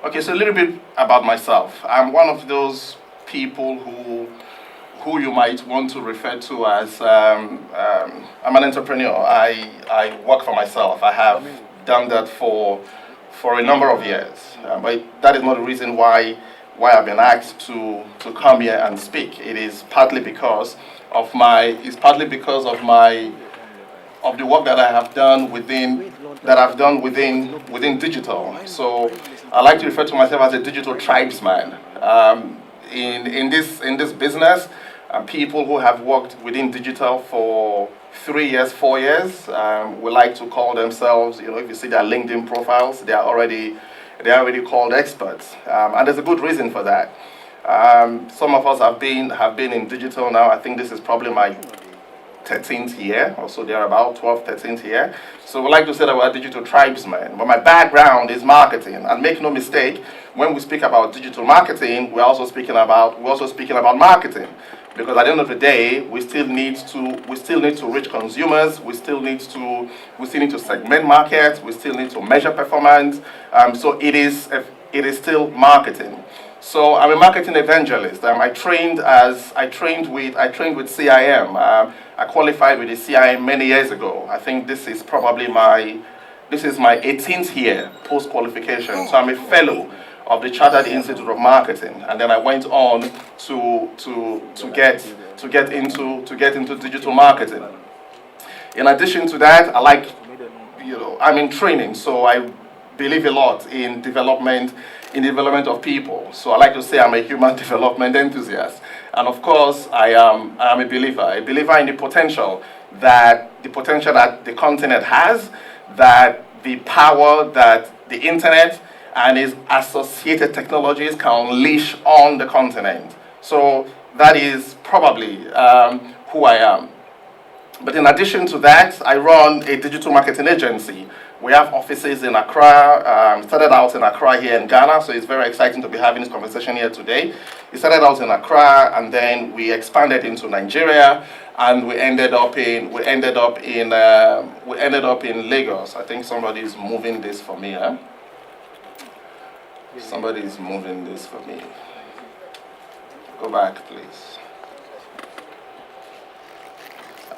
Okay, so a little bit about myself. I'm one of those people who you might want to refer to as I'm an entrepreneur. I work for myself. I have done that for a number of years, but that is not the reason why I've been asked to come here and speak. It is partly because of my of the work that I have done within digital. So I like to refer to myself as a digital tribesman. In this business, people who have worked within digital for 3 years, 4 years, we like to call themselves. If you see their LinkedIn profiles, they are already called experts, and there's a good reason for that. Some of us have been in digital now. I think this is probably my 13th year, or so they're about 12th, 13th year. So we like to say that we're digital tribesmen. But my background is marketing, and make no mistake, when we speak about digital marketing, we're also speaking about marketing, because at the end of the day, we still need to reach consumers. We still need to segment markets. We still need to measure performance. So it is still marketing. So I'm a marketing evangelist. I trained with CIM. I qualified with the CIM many years ago. I think this is my 18th year post qualification. So I'm a fellow of the Chartered Institute of Marketing, and then I went on to get into digital marketing. In addition to that, I'm in training, so I believe a lot in development of people. So I like to say I'm a human development enthusiast. And of course, I am a believer in the potential that the continent has, that the power that the internet and its associated technologies can unleash on the continent. So that is probably who I am. But in addition to that, I run a digital marketing agency. We have offices in Accra. Started out in Accra here in Ghana, so it's very exciting to be having this conversation here today. It started out in Accra, and then we expanded into Nigeria, and we ended up in Lagos. I think somebody is moving this for me. Huh? Somebody is moving this for me. Go back, please.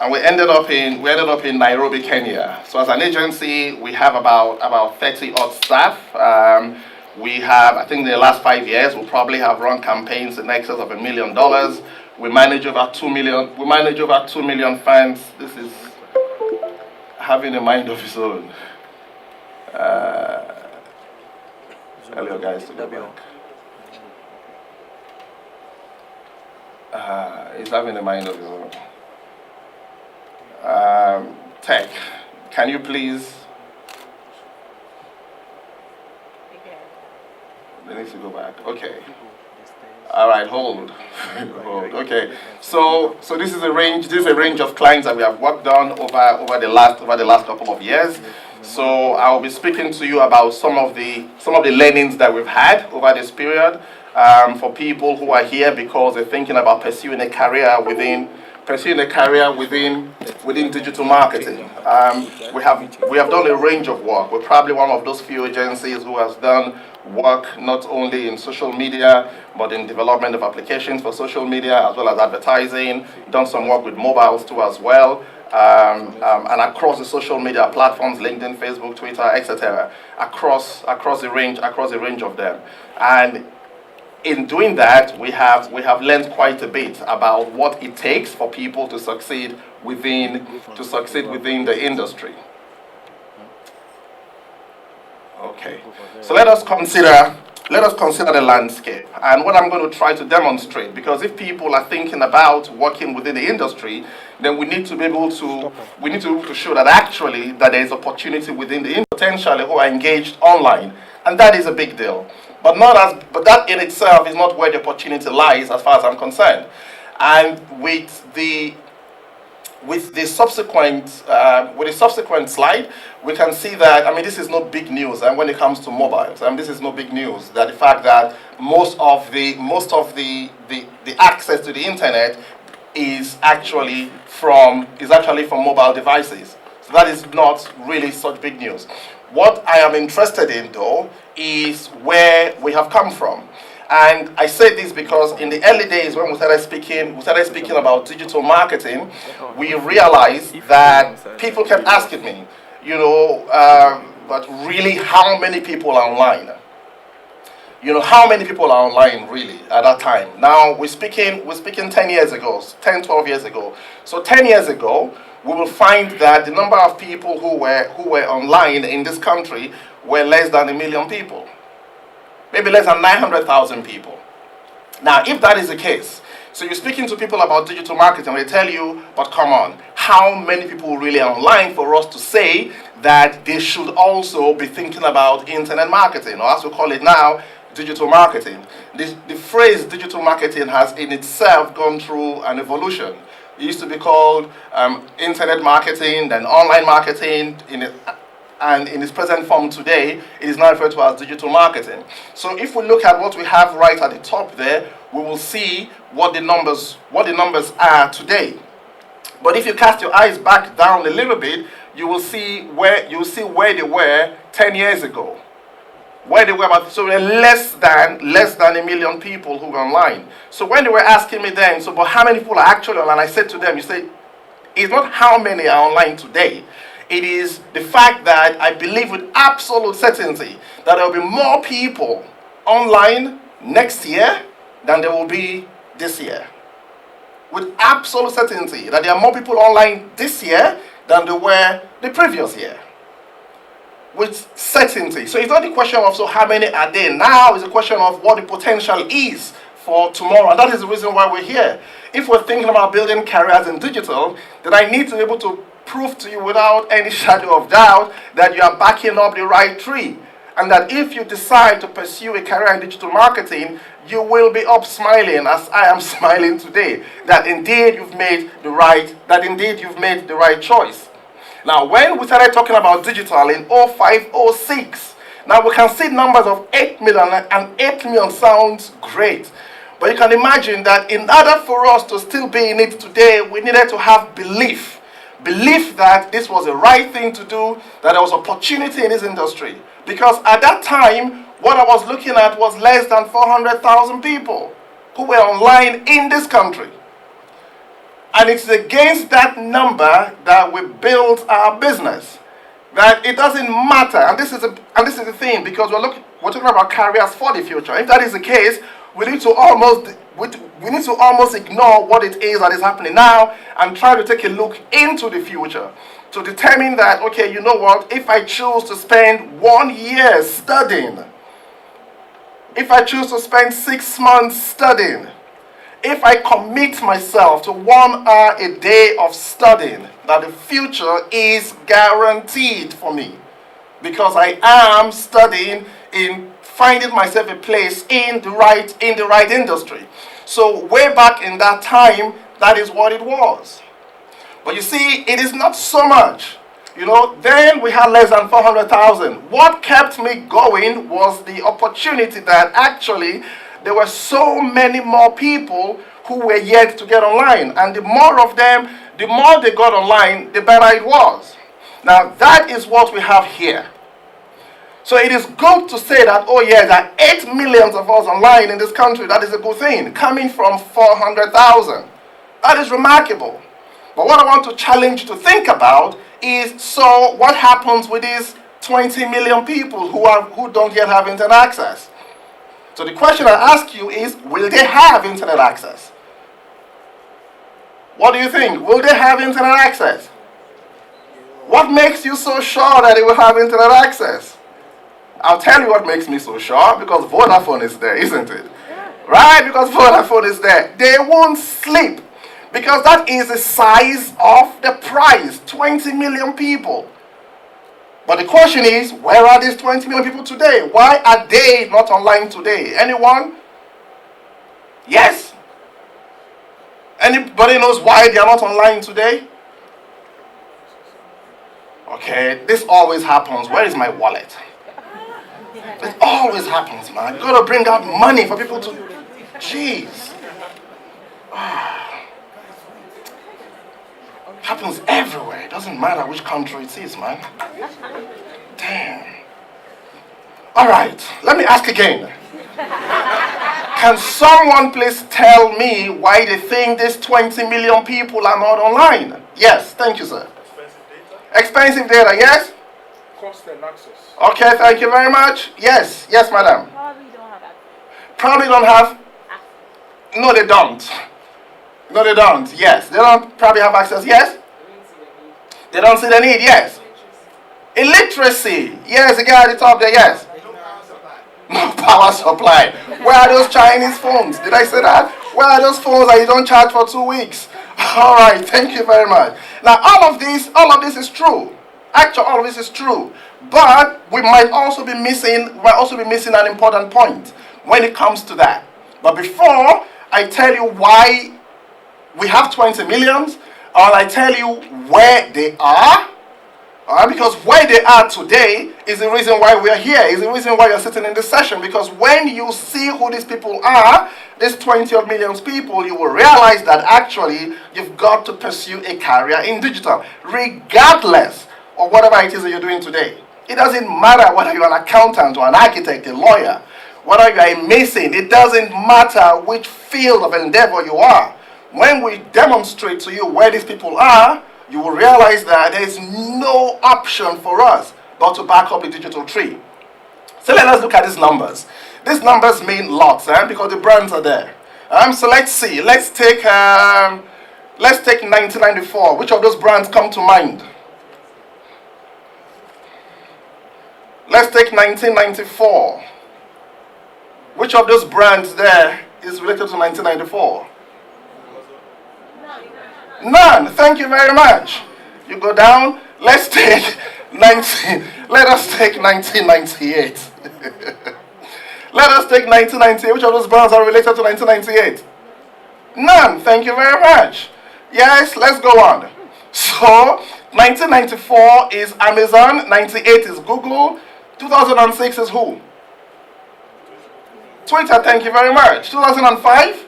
And we ended up in Nairobi, Kenya. So as an agency, we have about 30 odd staff. We have, I think in the last 5 years, we'll probably have run campaigns in excess of $1 million. We manage over 2 million. We manage over 2 million fans. This is having a mind of its own. Tell your guys to go back. It's having a mind of its own. Tech, can you please? They need to go back. Okay. All right, hold. Hold. Okay. So this is a range. This is a range of clients that we have worked on over the last couple of years. So I'll be speaking to you about some of the learnings that we've had over this period for people who are here because they're thinking about pursuing a career within digital marketing. We have done a range of work. We're probably one of those few agencies who has done work not only in social media, but in development of applications for social media, as well as advertising, done some work with mobiles too as well, and across the social media platforms, LinkedIn, Facebook, Twitter, etc., across the range of them. And in doing that, we have learned quite a bit about what it takes for people to succeed within the industry. Okay, so let us consider the landscape and what I'm going to try to demonstrate. Because if people are thinking about working within the industry, then we need to be able to show that actually that there is opportunity within the industry, potentially who are engaged online, and that is a big deal. But that in itself is not where the opportunity lies, as far as I'm concerned. And with the subsequent slide, we can see that this is not big news. And when it comes to mobiles, this is no big news. That the fact that most of the access to the internet is actually from mobile devices. So that is not really such big news. What I am interested in, though, is where we have come from. And I say this because in the early days when we started speaking about digital marketing, we realized that people kept asking me, but really, how many people are online? How many people are online really at that time? Now we're speaking 10 years ago, 10, 12 years ago. So 10 years ago, we will find that the number of people who were online in this country were less than 1 million people. Maybe less than 900,000 people. Now, if that is the case, so you're speaking to people about digital marketing, they tell you, but come on, how many people really are online for us to say that they should also be thinking about internet marketing, or as we call it now, digital marketing. The phrase digital marketing has in itself gone through an evolution. It used to be called internet marketing, then online marketing, and in its present form today, it is now referred to as digital marketing. So if we look at what we have right at the top there, we will see what the numbers are today. But if you cast your eyes back down a little bit, you will see where they were 10 years ago. Where they were about, so they're less than 1 million people who were online. So when they were asking me then, so but how many people are actually online? I said to them, it's not how many are online today. It is the fact that I believe with absolute certainty that there will be more people online next year than there will be this year. With absolute certainty that there are more people online this year than there were the previous year. With certainty. So it's not the question of so how many are there now, it's a question of what the potential is for tomorrow. And that is the reason why we're here. If we're thinking about building careers in digital, then I need to be able to prove to you without any shadow of doubt that you are backing up the right tree. And that if you decide to pursue a career in digital marketing, you will be up smiling as I am smiling today. That indeed you've made the right choice. Now, when we started talking about digital in 05, 06, now we can see numbers of 8 million, and 8 million sounds great. But you can imagine that in order for us to still be in it today, we needed to have belief. Belief that this was the right thing to do, that there was opportunity in this industry. Because at that time, what I was looking at was less than 400,000 people who were online in this country. And it's against that number that we built our business. That it doesn't matter, and this is the thing, because we're talking about careers for the future. If that is the case, we need to almost ignore what it is that is happening now and try to take a look into the future to determine that, okay, you know what, if I choose to spend 1 year studying, if I choose to spend 6 months studying, if I commit myself to 1 hour a day of studying, that the future is guaranteed for me. Because I am studying in finding myself a place in the right industry. So way back in that time, that is what it was. But you see, it is not so much. Then we had less than 400,000. What kept me going was the opportunity that actually there were so many more people who were yet to get online. And the more of them, the more they got online, the better it was. Now that is what we have here. So it is good to say that, oh yeah, there are 8 million of us online in this country. That is a good thing. Coming from 400,000. That is remarkable. But what I want to challenge you to think about is, so what happens with these 20 million people who don't yet have internet access? So the question I ask you is, will they have internet access? What do you think? Will they have internet access? What makes you so sure that they will have internet access? I'll tell you what makes me so sure, because Vodafone is there, isn't it? Right? Because Vodafone is there. They won't sleep, because that is the size of the prize, 20 million people. But the question is, where are these 20 million people today? Why are they not online today? Anyone? Yes? Anybody knows why they are not online today? Okay, this always happens. Where is my wallet? It always happens, man. You gotta bring out money for people to... Jeez. Happens everywhere. It doesn't matter which country it is, man. Damn. All right, let me ask again. Can someone please tell me why they think these 20 million people are not online? Yes, thank you, sir. Expensive data, yes? Cost and access. Okay, thank you very much. Yes, yes, madam. Probably don't have access. Probably don't have? No, they don't. No, they don't. Yes, they don't probably have access. Yes? They don't see the need. Yes. Illiteracy. Yes, the guy at the top there. Yes. No power supply. Where are those Chinese phones? Did I say that? Where are those phones that you don't charge for 2 weeks? All right, thank you very much. Now, all of this is true. Actually, all of this is true. But we might also be missing an important point when it comes to that. But before I tell you why we have 20 millions, or I tell you where they are, because where they are today is the reason why we are here, is the reason why you're sitting in this session. Because when you see who these people are, these 20 odd million people, you will realize that actually you've got to pursue a career in digital, regardless of whatever it is that you're doing today. It doesn't matter whether you're an accountant or an architect, a lawyer, whether you're a mason, it doesn't matter which field of endeavor you are. When we demonstrate to you where these people are, you will realize that there is no option for us but to back up the digital tree. So let us look at these numbers. These numbers mean lots, because the brands are there. So let's see. Let's take 1994. Which of those brands come to mind? Let's take 1994. Which of those brands there is related to 1994? None. Thank you very much. You go down. Let us take 1998. Let us take 1998. Which of those brands are related to 1998? None. Thank you very much. Yes, let's go on. So, 1994 is Amazon, 98 is Google, 2006 is who? Twitter, thank you very much. 2005?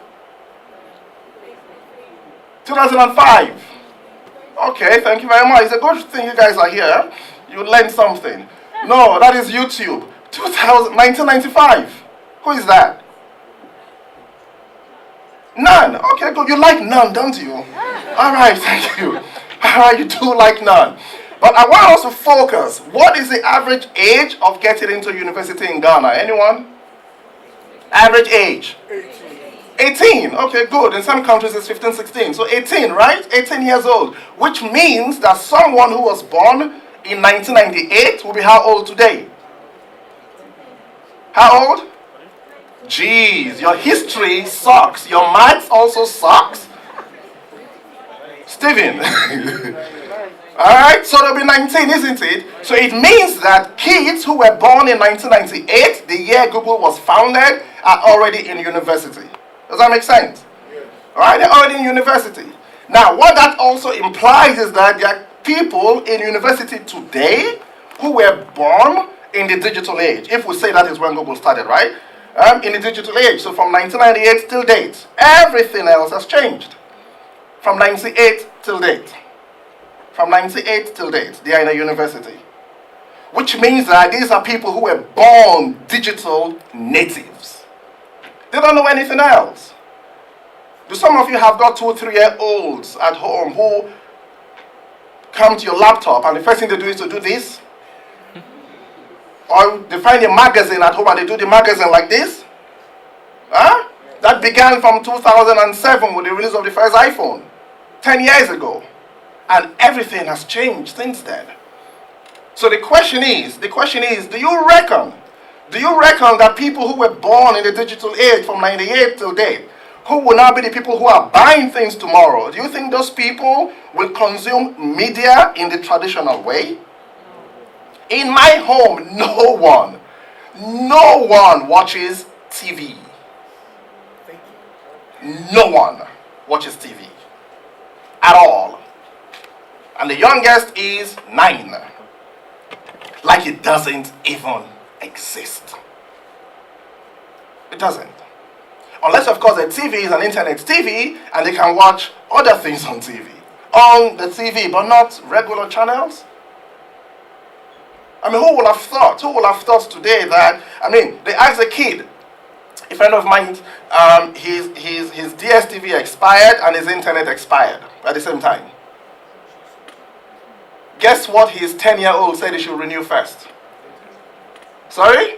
2005. Okay, thank you very much. It's a good thing you guys are here. You learned something. No, that is YouTube. 1995. Who is that? None. Okay, good. You like none, don't you? All right, thank you. All right, you do like none. But I want us to focus. What is the average age of getting into university in Ghana? Anyone? Average age? 18. Okay, good. In some countries it's 15, 16. So 18, right? 18 years old. Which means that someone who was born in 1998 will be how old today? How old? Jeez, your history sucks. Your maths also sucks. Steven. Alright, so there'll be 19, isn't it? So it means that kids who were born in 1998, the year Google was founded, are already in university. Does that make sense? Alright, they're already in university. Now, what that also implies is that there are people in university today who were born in the digital age. If we say that is when Google started, right? In the digital age. So from 1998 till date, everything else has changed. From 98 till date. From 98 till date, they are in a university. Which means that these are people who were born digital natives. They don't know anything else. Do some of you have got 2 or 3-year-olds at home who come to your laptop and the first thing they do is to do this? Or they find a magazine at home and they do the magazine like this? Huh? That began from 2007 with the release of the first iPhone, 10 years ago. And everything has changed since then. So the question is, do you reckon that people who were born in the digital age from 98 till date, who will now be the people who are buying things tomorrow, do you think those people will consume media in the traditional way? In my home, no one watches TV. No one watches TV at all. And the youngest is 9. Like it doesn't even exist. It doesn't. Unless, of course, the TV is an internet TV and they can watch other things on TV. On the TV, but not regular channels. I mean, who would have thought? Who would have thought today that, I mean, they asked a kid, a friend of mine, his DSTV expired and his internet expired at the same time. Guess what his 10-year-old said he should renew first? Sorry?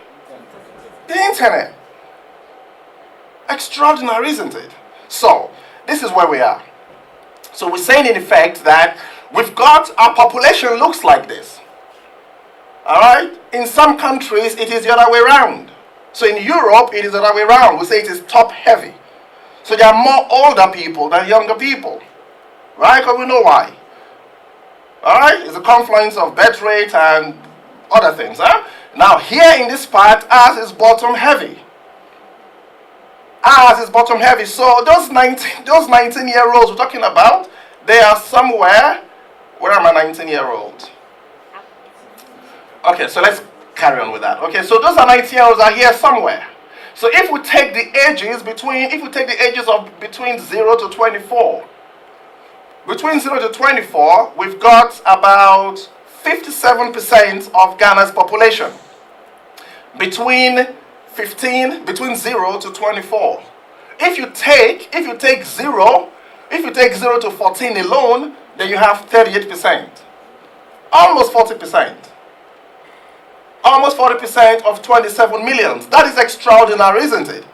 The internet. Extraordinary, isn't it? So, this is where we are. So we're saying in effect that we've got, our population looks like this. Alright? In some countries, it is the other way around. So in Europe, it is the other way around. We say it is top heavy. So there are more older people than younger people. Right? Because we know why. Alright? It's a confluence of birth rate and other things. Huh? Now, here in this part, ours is bottom heavy. Ours is bottom heavy. So those 19-year-olds we're talking about, they are somewhere. Where are my 19-year-olds? Okay, so let's carry on with that. Okay, so those are 19-year-olds are here somewhere. So if we take the ages of between 0 to 24, between 0 to 24, we've got about 57% of Ghana's population. Between 0 to 24. If you take 0 to 14 alone, then you have 38%. Almost 40%. Almost 40% of 27 million. That is extraordinary, isn't it?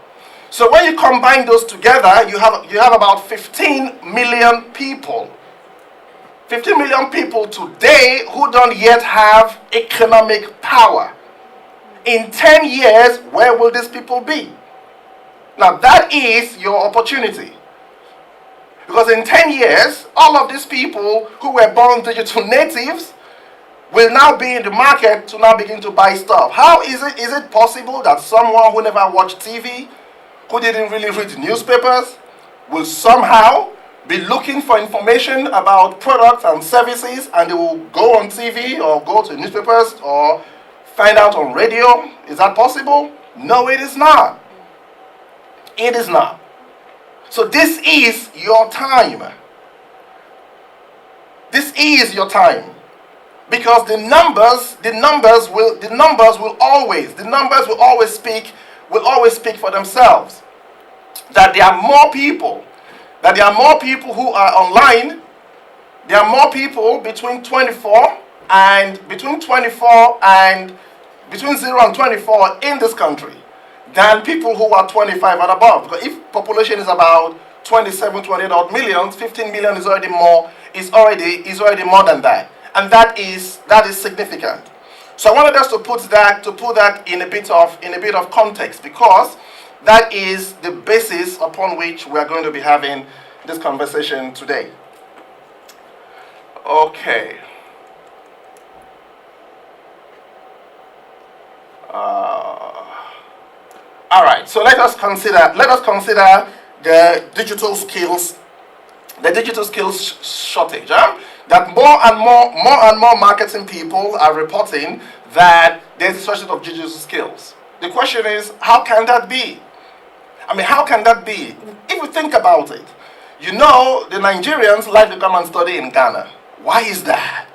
So when you combine those together, you have about 15 million people. 15 million people today who don't yet have economic power. In 10 years, where will these people be? Now that is your opportunity. Because in 10 years, all of these people who were born digital natives will now be in the market to now begin to buy stuff. How is it possible that someone who never watched TV, who didn't really read newspapers, will somehow be looking for information about products and services, and they will go on TV or go to newspapers or find out on radio? Is that possible? No, it is not. It is not. So this is your time. This is your time. Because the numbers will always speak for themselves. That there are more people who are online. There are more people between 0 and 24 in this country than people who are 25 and above. Because if population is about 27, 28 odd million, 15 million is already more than that. And that is significant. So I wanted us to put that in a bit of context, because that is the basis upon which we are going to be having this conversation today. Okay. All right. So let us consider the digital skills shortage. That more and more marketing people are reporting that there's a shortage of digital skills. The question is, how can that be? I mean, how can that be? If you think about it, you know, the Nigerians like to come and study in Ghana. Why is that?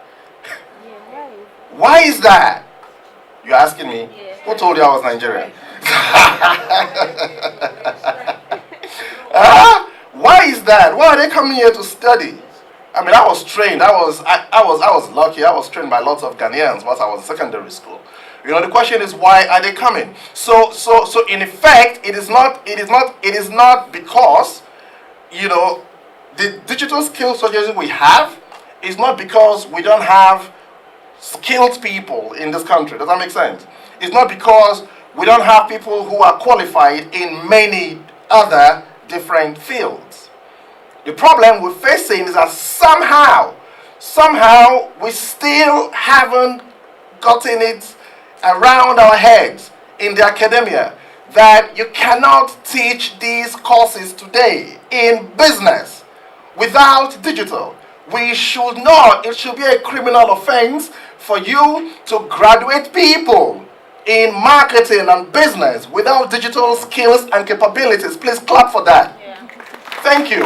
Why is that? You're asking me? Who told you I was Nigerian? Why is that? Why are they coming here to study? I mean, I was trained. I was lucky. I was trained by lots of Ghanaians once I was in secondary school. You know, the question is, why are they coming? So in effect, it is not because, you know, the digital skills shortages we have is not because we don't have skilled people in this country. Does that make sense? It's not because we don't have people who are qualified in many other different fields. The problem we're facing is that somehow we still haven't gotten it around our heads in the academia that you cannot teach these courses today in business without digital. We should not. It should be a criminal offense for you to graduate people in marketing and business without digital skills and capabilities. Please clap for that. Yeah. Thank you.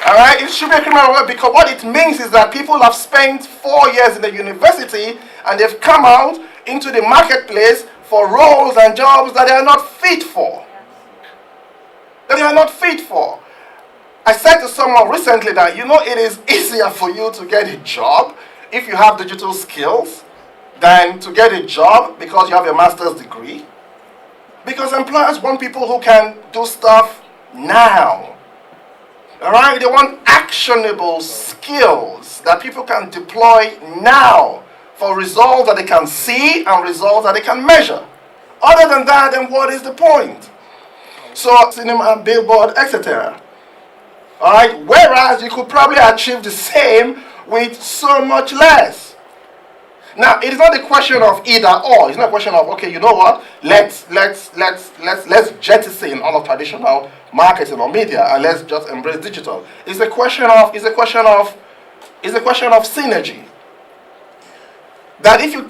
All right, it should be a criminal offense, because what it means is that people have spent 4 years in the university and they've come out into the marketplace for roles and jobs that they are not fit for. That they are not fit for. I said to someone recently that, it is easier for you to get a job if you have digital skills than to get a job because you have a master's degree. Because employers want people who can do stuff now. All right? They want actionable skills that people can deploy now for results that they can see and results that they can measure. Other than that, then what is the point? So, cinema, billboard, etc. All right? Whereas you could probably achieve the same with so much less. Now, it is not a question of either or. It's not a question of, okay, you know what? Let's jettison all of traditional marketing or media and let's just embrace digital. It's a question of synergy. That if you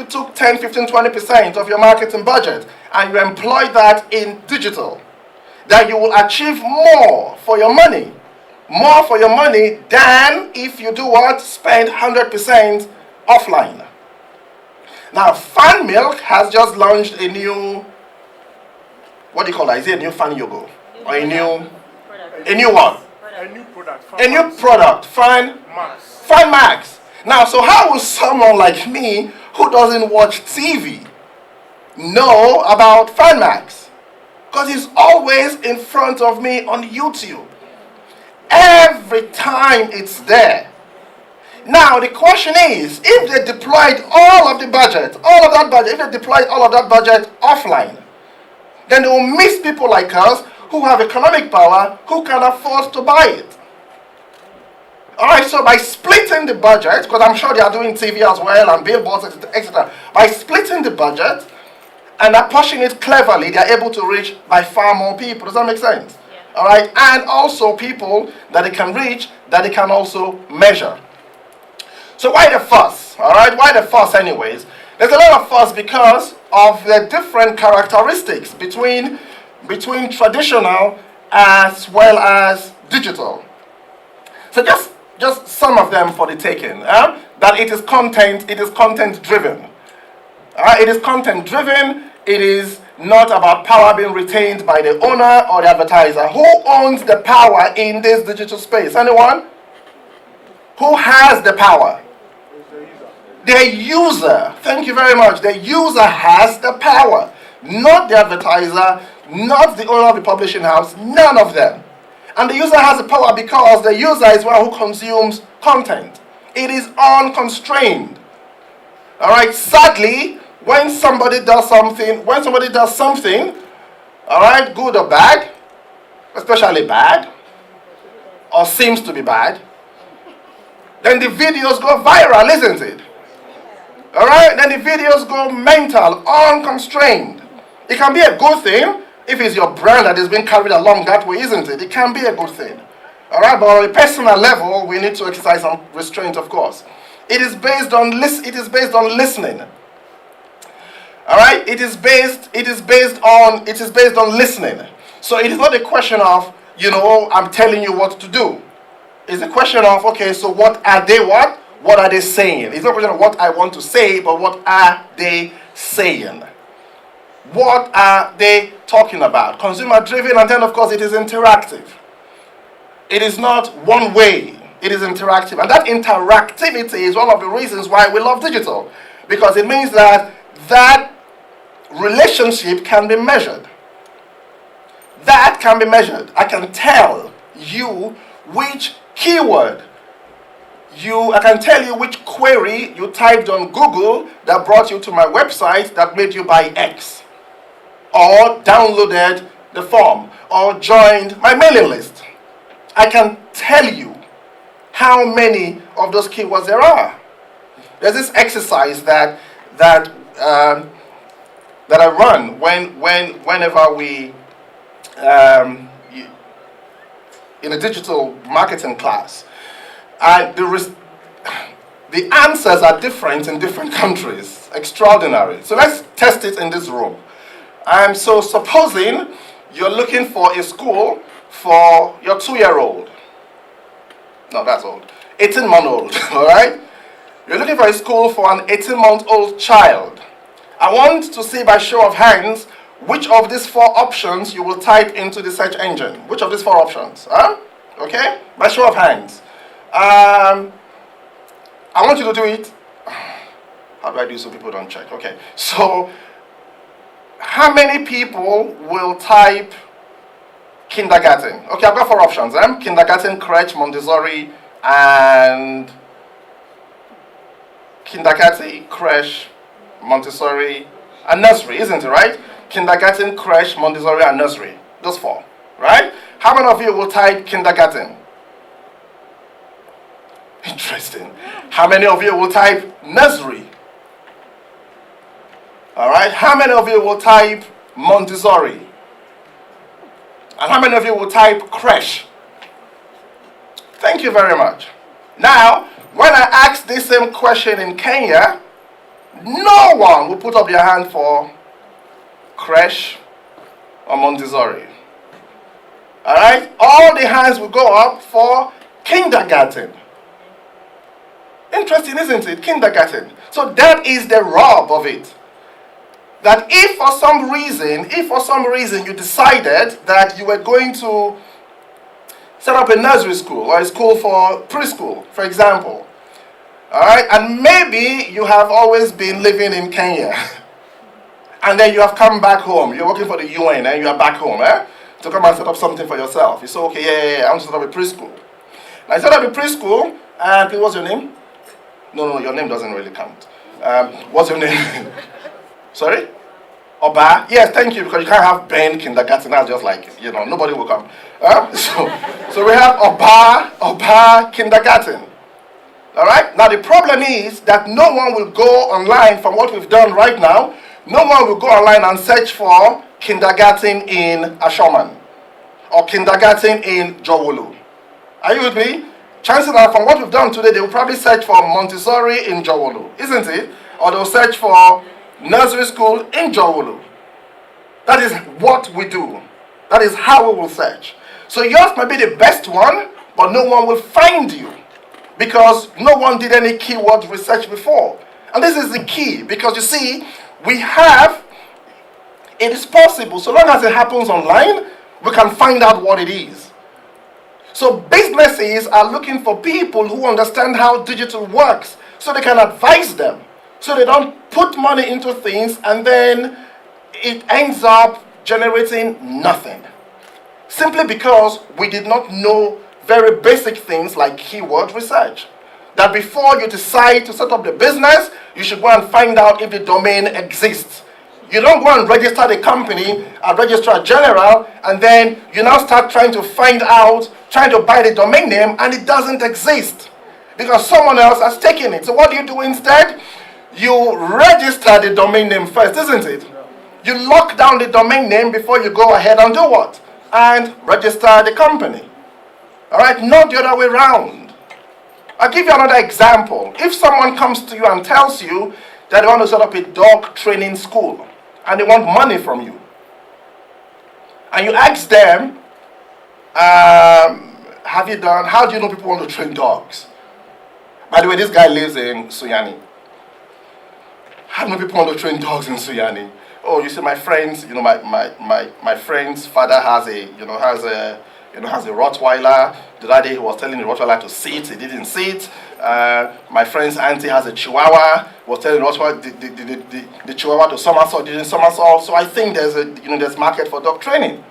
took 10, 15, 20% of your marketing budget and you employ that in digital, that you will achieve more for your money. More for your money than if you do what? Spend 100% offline. Now, Fan Milk has just launched a new, what do you call that? Is it a new Fan Yogo? Or a new what? A new product. A new product, Fan Max. Now, so how will someone like me who doesn't watch TV know about Fan Max? Because it's always in front of me on YouTube. Every time it's there. Now, the question is, if they deployed all of that budget, if they deployed all of that budget offline, then they will miss people like us who have economic power, who can afford to buy it. Alright, so by splitting the budget, because I'm sure they are doing TV as well and billboards, etc. By splitting the budget and apportioning it cleverly, they are able to reach by far more people. Does that make sense? Yeah. Alright, and also people that they can reach, that they can also measure. So why the fuss? Alright, why the fuss anyways? There's a lot of fuss because of the different characteristics between traditional as well as digital. So just some of them for the taking. That it is content driven. It is content driven. It is not about power being retained by the owner or the advertiser. Who owns the power in this digital space? Anyone? Who has the power? The user. Thank you very much. The user has the power. Not the advertiser, not the owner of the publishing house, none of them. And the user has the power because the user is one who consumes content. It is unconstrained. Alright, sadly, when somebody does something, alright, good or bad, especially bad, or seems to be bad, then the videos go viral, isn't it? Alright, then the videos go mental, unconstrained. It can be a good thing if it's your brand that is being carried along that way, isn't it? It can be a good thing. Alright, but on a personal level, we need to exercise some restraint, of course. It is based on listening. Alright, it is based on listening. So it is not a question of, I'm telling you what to do. It's a question of, okay, so what are they what? What are they saying? It's not a question of what I want to say, but what are they saying? What are they talking about? Consumer driven, and then of course it is interactive. It is not one way, it is interactive. And that interactivity is one of the reasons why we love digital. Because it means that relationship can be measured. That can be measured. I can tell you which keyword I can tell you which query you typed on Google that brought you to my website that made you buy X, or downloaded the form, or joined my mailing list. I can tell you how many of those keywords there are. There's this exercise that I run whenever we in a digital marketing class. The answers are different in different countries. Extraordinary. So let's test it in this room. So supposing you're looking for a school for your 2-year-old. No, that's old. 18-month-old, all right? You're looking for a school for an 18-month-old child. I want to see by show of hands which of these 4 options you will type into the search engine. Which of these 4 options? Okay? By show of hands. I want you to do it. How do I do so people don't check? Okay. So, how many people will type kindergarten? Okay, I've got 4 options. Kindergarten, crèche, Montessori, and kindergarten, crèche, Montessori, and nursery, isn't it, right? Kindergarten, crèche, Montessori, and nursery. Those 4, right? How many of you will type kindergarten? Interesting. How many of you will type nursery? All right. How many of you will type Montessori? And how many of you will type crèche? Thank you very much. Now, when I ask this same question in Kenya, no one will put up their hand for crèche or Montessori. All right? All the hands will go up for kindergarten. Interesting, isn't it? Kindergarten. So that is the rub of it. That if for some reason you decided that you were going to set up a nursery school or a school for preschool, for example, all right, and maybe you have always been living in Kenya, and then you have come back home. You're working for the UN, and you are back home, to come and set up something for yourself. You say, okay, yeah, I want to set up a preschool. Now, I set up a preschool, and please, what's your name? No, your name doesn't really count. What's your name? Sorry? Oba? Yes, thank you, because you can't have Ben kindergarten. That's just like, nobody will come. So we have Oba kindergarten. All right? Now, the problem is that no one will go online from what we've done right now. No one will go online and search for kindergarten in Ashoman or kindergarten in Jowolu. Are you with me? Chances are, from what we've done today, they will probably search for Montessori in Jowolu, isn't it? Or they'll search for nursery school in Jowolu. That is what we do. That is how we will search. So yours might be the best one, but no one will find you because no one did any keyword research before. And this is the key, because you see, it is possible, so long as it happens online, we can find out what it is. So businesses are looking for people who understand how digital works, so they can advise them, so they don't put money into things and then it ends up generating nothing. Simply because we did not know very basic things like keyword research. That before you decide to set up the business, you should go and find out if the domain exists. You don't go and register the company at Registrar General and then you now start trying to buy the domain name, and it doesn't exist because someone else has taken it. So what do you do instead? You register the domain name first, isn't it? You lock down the domain name before you go ahead and do what? And register the company. All right, not the other way around. I'll give you another example. If someone comes to you and tells you that they want to set up a dog training school and they want money from you, and you ask them, how do you know people want to train dogs? By the way, this guy lives in Suyani. How do you know people want to train dogs in Suyani? Oh, you see, my friends, my friend's father has a Rottweiler. The other day he was telling the Rottweiler to sit, he didn't sit. My friend's auntie has a Chihuahua. Was telling the Rottweiler the Chihuahua to somersault, didn't somersault. So I think there's market for dog training.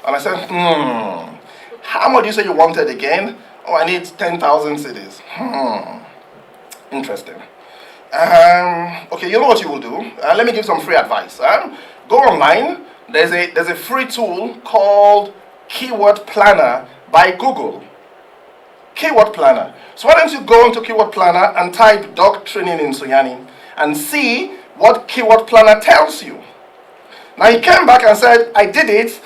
And I said, how much do you say you wanted again? Oh, I need 10,000 cedis. Interesting. Okay, you know what you will do? Let me give some free advice. Go online. There's a free tool called Keyword Planner by Google. Keyword Planner. So why don't you go into Keyword Planner and type dog training in Suyani and see what Keyword Planner tells you. Now he came back and said, I did it.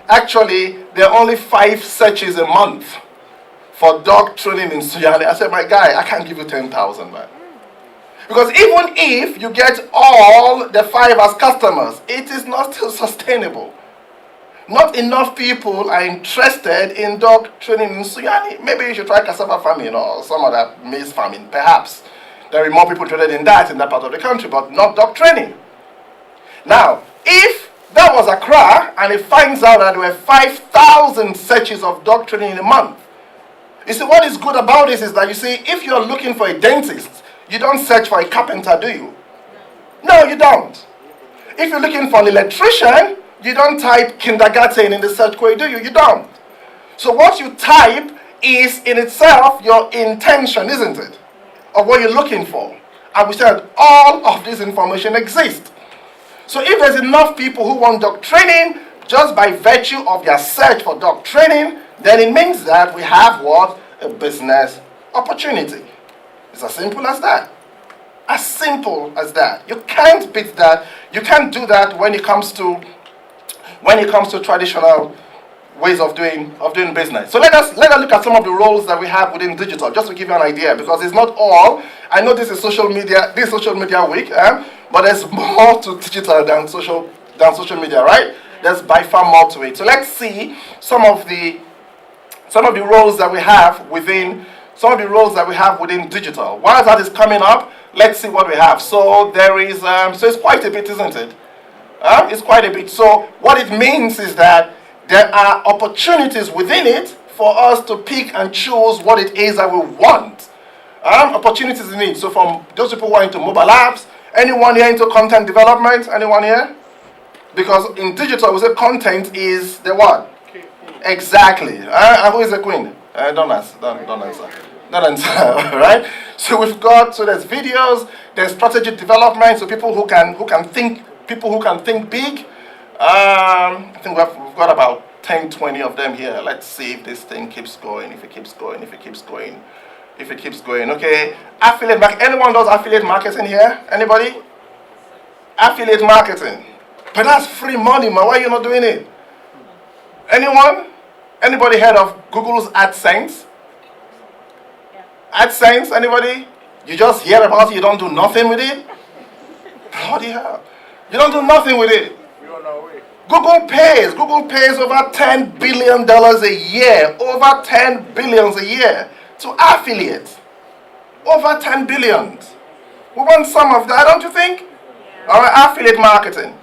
Actually, there are only 5 searches a month for dog training in Suyani. I said, my guy, I can't give you 10,000, man. Because even if you get all the 5 as customers, it is not still sustainable. Not enough people are interested in dog training in Suyani. Maybe you should try cassava farming or some other maize farming, perhaps. There are more people interested in that part of the country, but not dog training. Now, if that was Accra and it finds out that there were 5,000 searches of dog training in a month, you see, what is good about this is that, you see, if you're looking for a dentist, you don't search for a carpenter, do you? No, you don't. If you're looking for an electrician, you don't type kindergarten in the search query, do you? You don't. So what you type is in itself your intention, isn't it? Of what you're looking for. And we said all of this information exists. So if there's enough people who want dog training, just by virtue of their search for dog training, then it means that we have what? A business opportunity. It's as simple as that. As simple as that. You can't beat that. You can't do that when it comes to traditional ways of doing business. So let us look at some of the roles that we have within digital, just to give you an idea, because it's not all. I know this is social media week, but there's more to digital than social media, right? Yeah. There's by far more to it. So let's see some of the roles that we have within digital. While that is coming up, let's see what we have. So there is so it's quite a bit, isn't it? It's quite a bit. So what it means is that there are opportunities within it for us to pick and choose what it is that we want. Opportunities in it. So from those people who are into mobile apps, anyone here into content development? Anyone here? Because in digital, we say content is the what? Exactly. Who is the queen? Don't answer. Don't answer. Right? So there's videos, there's strategy development. So people who can think big. I think we've got about 10, 20 of them here. Let's see if this thing keeps going. If it keeps going. Okay. Affiliate marketing. Anyone does affiliate marketing here? Anybody? Affiliate marketing. But that's free money, man. Why are you not doing it? Anyone? Anybody heard of Google's AdSense? AdSense, anybody? You just hear about it, you don't do nothing with it? Bloody hell. You don't do nothing with it. Google pays over $10 billion a year. Over $10 billion a year to affiliates. Over 10 billion. We want some of that, don't you think? All right, affiliate marketing.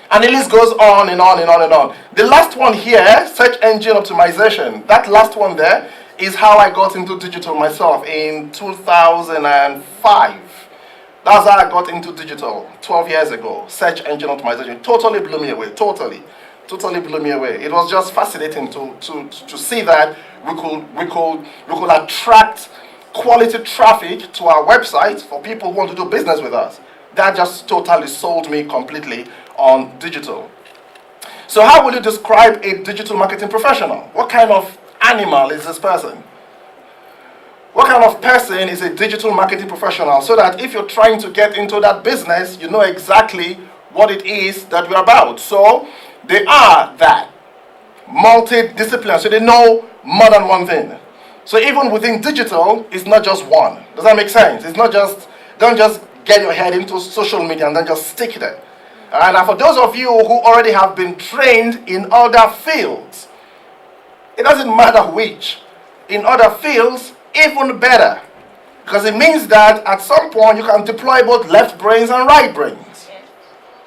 And the list goes on and on and on and on. The last one here, search engine optimization. That last one there is how I got into digital myself in 2005. That's how I got into digital 12 years ago. Search engine optimization totally blew me away. Totally blew me away. It was just fascinating to see that we could attract quality traffic to our website for people who want to do business with us. That just totally sold me completely on digital. So how will you describe a digital marketing professional? What kind of animal is this person? What kind of person is a digital marketing professional? So that if you're trying to get into that business, you know exactly what it is that we're about. So they are that. Multidisciplinary. So they know more than one thing. So even within digital, it's not just one. Does that make sense? It's not just, don't just get your head into social media and then just stick there. And for those of you who already have been trained in other fields, it doesn't matter which. In other fields, even better. Because it means that at some point you can deploy both left brains and right brains.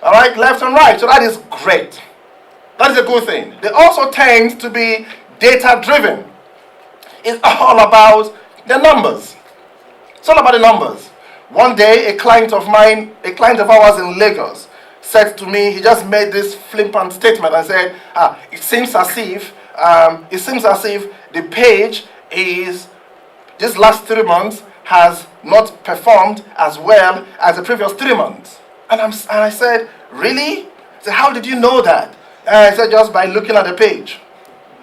All right, left and right. So that is great. That is a good thing. They also tend to be data driven. It's all about the numbers. It's all about the numbers. One day, a client of ours in Lagos, said to me, he just made this flippant statement and said, it seems as if the page is, this last 3 months has not performed as well as the previous 3 months. And I said, really? He said, how did you know that? And I said, just by looking at the page.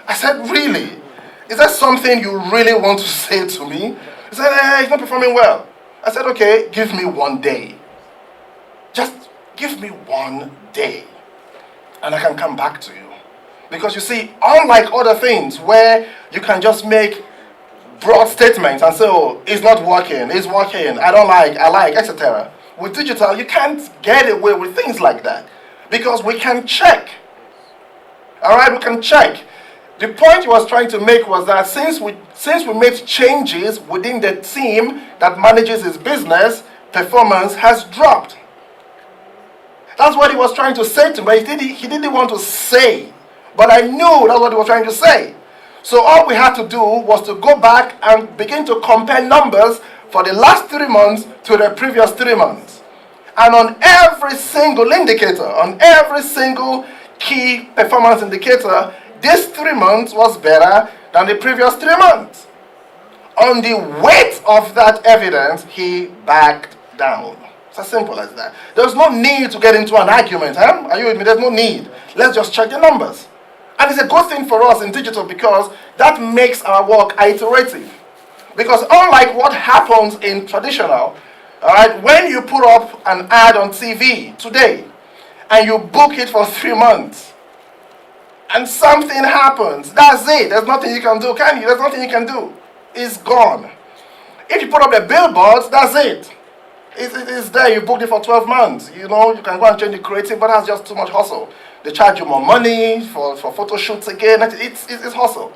I said, really? Is that something you really want to say to me? He said, it's not performing well. I said, okay, give me 1 day. Just give me 1 day. And I can come back to you. Because you see, unlike other things where you can just make broad statements and say, oh, it's not working, it's working, I don't like, I like, etc. With digital, you can't get away with things like that. Because we can check. All right, we can check. The point he was trying to make was that since we made changes within the team that manages his business, performance has dropped. That's what he was trying to say to me. He didn't want to say, but I knew that's what he was trying to say. So all we had to do was to go back and begin to compare numbers for the last 3 months to the previous 3 months. And on every single indicator, on every single key performance indicator, this 3 months was better than the previous 3 months. On the weight of that evidence, he backed down. It's as simple as that. There's no need to get into an argument. Huh? Are you with me? There's no need. Let's just check the numbers. And it's a good thing for us in digital because that makes our work iterative. Because unlike what happens in traditional, all right, when you put up an ad on TV today and you book it for 3 months and something happens, that's it. There's nothing you can do, can you? There's nothing you can do. It's gone. If you put up the billboards, that's it. It's there. You booked it for 12 months. You know, you can go and change the creative, but that's just too much hustle. They charge you more money for photo shoots again. It's hustle.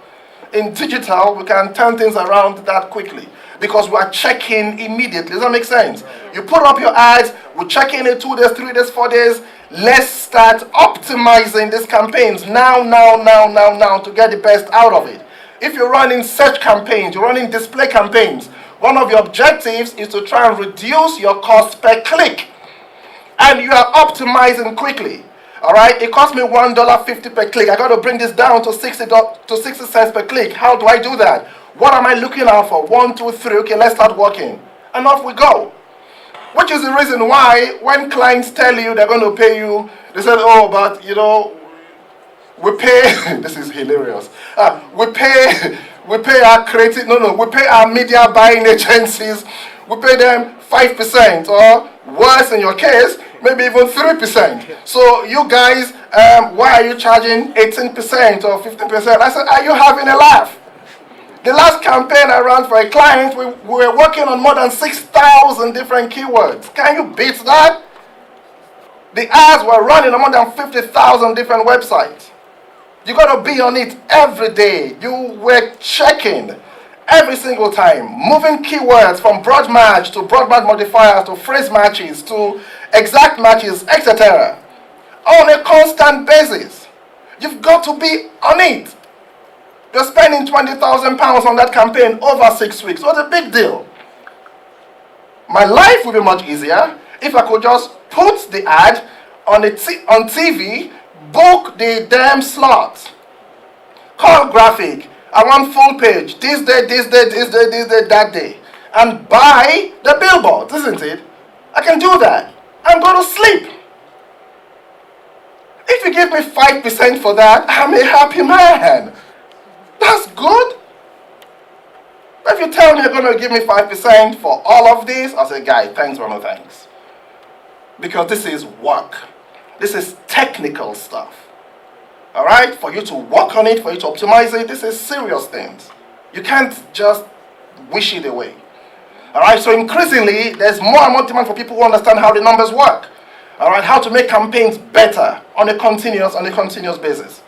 In digital, we can turn things around that quickly because we are checking immediately. Does that make sense? You put up your ads, we check in 2 days, 3 days, 4 days. Let's start optimizing these campaigns now to get the best out of it. If you're running search campaigns, you're running display campaigns, one of your objectives is to try and reduce your cost per click. And you are optimizing quickly. All right, it cost me $1.50 per click. I got to bring this down to 60 cents per click. How do I do that? What am I looking out for? 1, 2, 3. Okay, let's start working. And off we go. Which is the reason why when clients tell you they're going to pay you, they say, oh, but you know, we pay, this is hilarious. We pay our creative, we pay our media buying agencies, we pay them 5%, or worse in your case, maybe even 3%. So you guys, why are you charging 18% or 15%? I said, are you having a laugh? The last campaign I ran for a client, we were working on more than 6,000 different keywords. Can you beat that? The ads were running on more than 50,000 different websites. You got to be on it every day. You were checking every single time, moving keywords from broad match to broad match modifiers to phrase matches to exact matches, etc. On a constant basis. You've got to be on it. You're spending £20,000 on that campaign over 6 weeks. What's a big deal? My life would be much easier if I could just put the ad on TV, book the damn slot, call graphic, I want full page, this day, that day, and buy the billboard, isn't it? I can do that and go to sleep. If you give me 5% for that, I'm a happy man. That's good. But if you tell me you're going to give me 5% for all of this, I'll say, guy, thanks, but no thanks. Because this is work. This is technical stuff. All right? For you to work on it, for you to optimize it, this is serious things. You can't just wish it away. All right? So increasingly, there's more and more demand for people who understand how the numbers work. All right? How to make campaigns better on a continuous basis.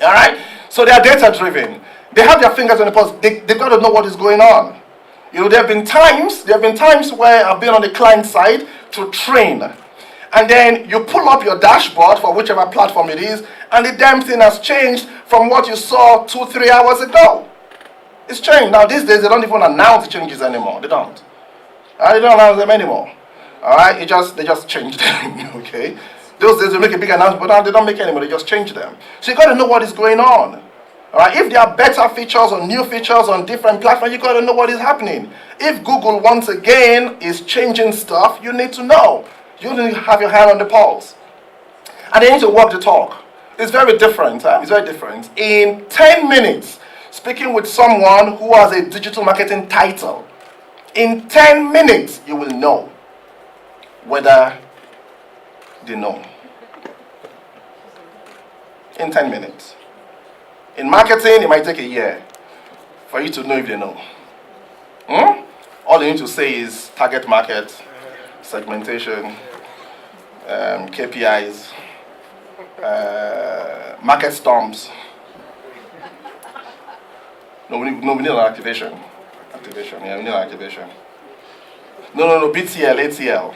All right? So they are data-driven. They have their fingers on the pulse. They've got to know what is going on. You know, there have been times where I've been on the client side to train. And then you pull up your dashboard for whichever platform it is, and the damn thing has changed from what you saw 2-3 hours ago. It's changed. Now, these days, they don't even announce the changes anymore. They don't. They don't announce them anymore. All right? They just change them, okay? Those days, they make a big announcement, but now they don't make anymore. They just change them. So you got to know what is going on. All right? If there are better features or new features on different platforms, you got to know what is happening. If Google, once again, is changing stuff, you need to know. You need to have your hand on the pulse. And they need to walk the talk. It's very different. It's very different. In 10 minutes, speaking with someone who has a digital marketing title, in 10 minutes, you will know whether they know. In 10 minutes. In marketing, it might take a year for you to know if they know. All you need to say is target market, segmentation, KPIs, Market storms. No, we need an activation. Activation, yeah, we need an activation. No, BTL, ATL.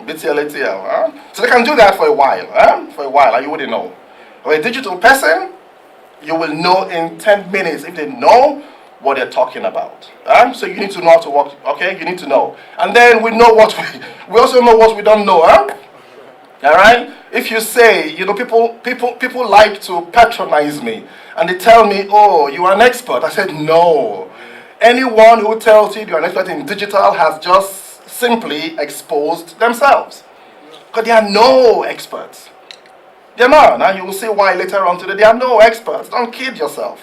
BTL, ATL. So they can do that for a while. For a while, and you wouldn't know. For a digital person, you will know in 10 minutes if they know what they're talking about. So you need to know how to work, okay? You need to know. And then we know what we also know what we don't know. All right? If you say, people like to patronize me, and they tell me, oh, you are an expert. I said, no. Anyone who tells you you're an expert in digital has just simply exposed themselves. Because they are no experts. They're not. Now you will see why later on today. They are no experts. Don't kid yourself.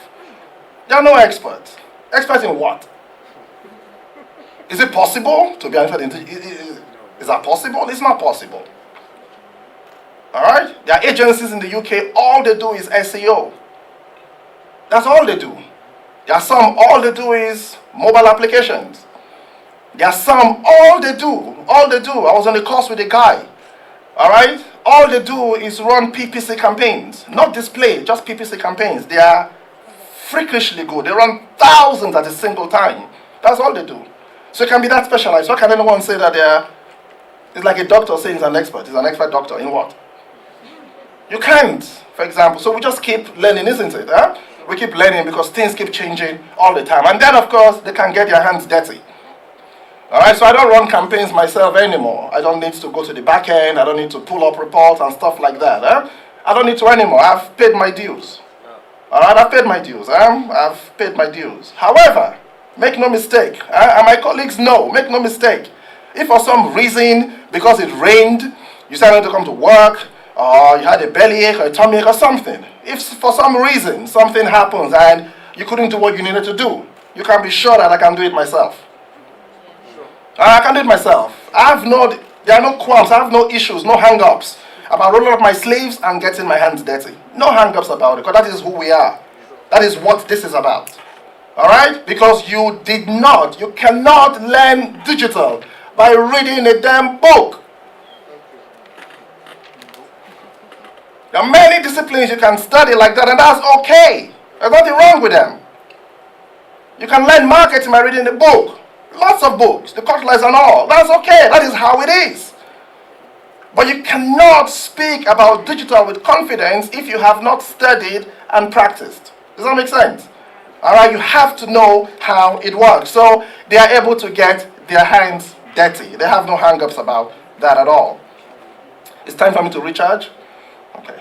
They are no experts. Experts in what? Is it possible to be an expert in digital? Is that possible? It's not possible. Alright? There are agencies in the UK, all they do is SEO. That's all they do. There are some, all they do is mobile applications. There are some, all they do, I was on a course with a guy. Alright? All they do is run PPC campaigns. Not display, just PPC campaigns. They are freakishly good. They run thousands at a single time. That's all they do. So it can be that specialized. How can anyone say that it's like a doctor saying he's an expert. He's an expert doctor in what? You can't, for example. So we just keep learning, isn't it? We keep learning because things keep changing all the time. And then, of course, they can get their hands dirty. All right, so I don't run campaigns myself anymore. I don't need to go to the back end. I don't need to pull up reports and stuff like that. I don't need to anymore. I've paid my dues. All right, I've paid my dues. I've paid my dues. However, make no mistake, and my colleagues know, make no mistake. If for some reason, because it rained, you decided to come to work, or you had a bellyache or a tummy ache or something, if for some reason something happens and you couldn't do what you needed to do, you can be sure that I can do it myself. I can do it myself. There are no qualms, I have no issues, no hang-ups about rolling up my sleeves and getting my hands dirty. No hang-ups about it, because that is who we are. That is what this is about. Alright? Because you cannot learn digital by reading a damn book. There are many disciplines you can study like that, and that's okay. There's nothing wrong with them. You can learn marketing by reading a book. Lots of books, the cutlass and all. That's okay. That is how it is. But you cannot speak about digital with confidence if you have not studied and practiced. Does that make sense? All right, you have to know how it works. So they are able to get their hands dirty. They have no hang-ups about that at all. It's time for me to recharge. Okay.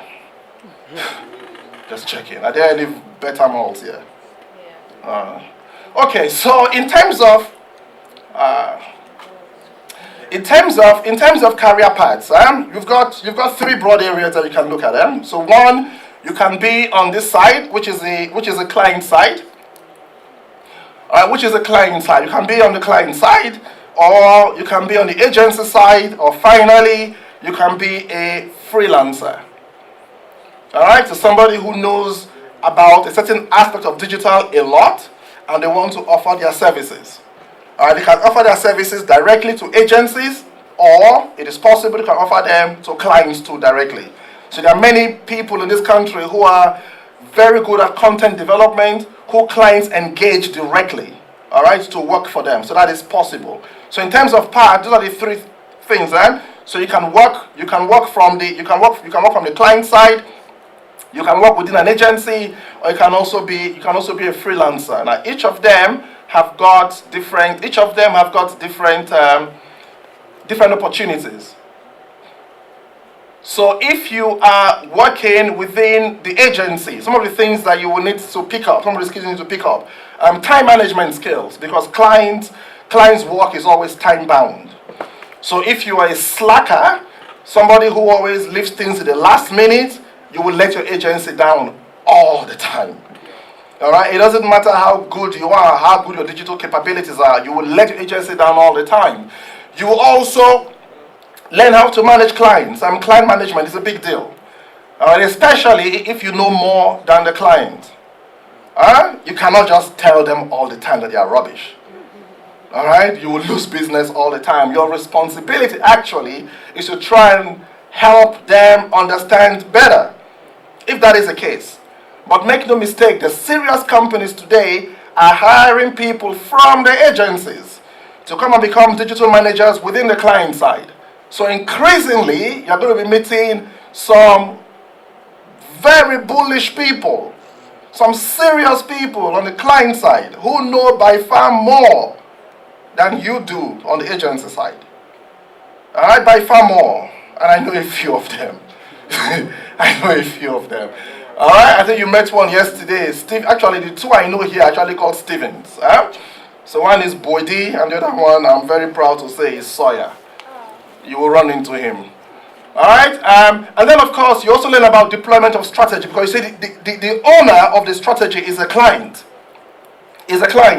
Just checking. Are there any better malls here? Yeah. Okay. So in terms of career paths, you've got three broad areas that you can look at. So one, you can be on this side, which is a client side. Which is a client side. You can be on the client side, or you can be on the agency side, or finally, you can be a freelancer. Alright, so somebody who knows about a certain aspect of digital a lot, and they want to offer their services. Alright, they can offer their services directly to agencies, or it is possible you can offer them to clients too directly. So there are many people in this country who are very good at content development, who clients engage directly, alright, to work for them. So that is possible. So in terms of part, those are the three things. So you can work from the client side. You can work within an agency, or you can also be a freelancer. Now, each of them have got different opportunities. So if you are working within the agency, some of the things that you will need to pick up, some of the skills you need to pick up, time management skills, because clients' work is always time bound. So if you are a slacker, somebody who always leaves things at the last minute, you will let your agency down all the time. Alright? It doesn't matter how good you are, how good your digital capabilities are, you will let your agency down all the time. You will also learn how to manage clients. Client management is a big deal. Especially if you know more than the client. You cannot just tell them all the time that they are rubbish. Alright? You will lose business all the time. Your responsibility actually is to try and help them understand better. if that is the case. But make no mistake, the serious companies today are hiring people from the agencies to come and become digital managers within the client side. So increasingly, you're going to be meeting some very bullish people, some serious people on the client side who know by far more than you do on the agency side. All right, by far more. And I know a few of them. I know a few of them. All right, I think you met one yesterday. Steve, actually, the two I know here are actually called Stevens. So one is Boydie, and the other one, I'm very proud to say, is Sawyer. You will run into him. All right, and then of course you also learn about deployment of strategy, because you see the owner of the strategy is a client.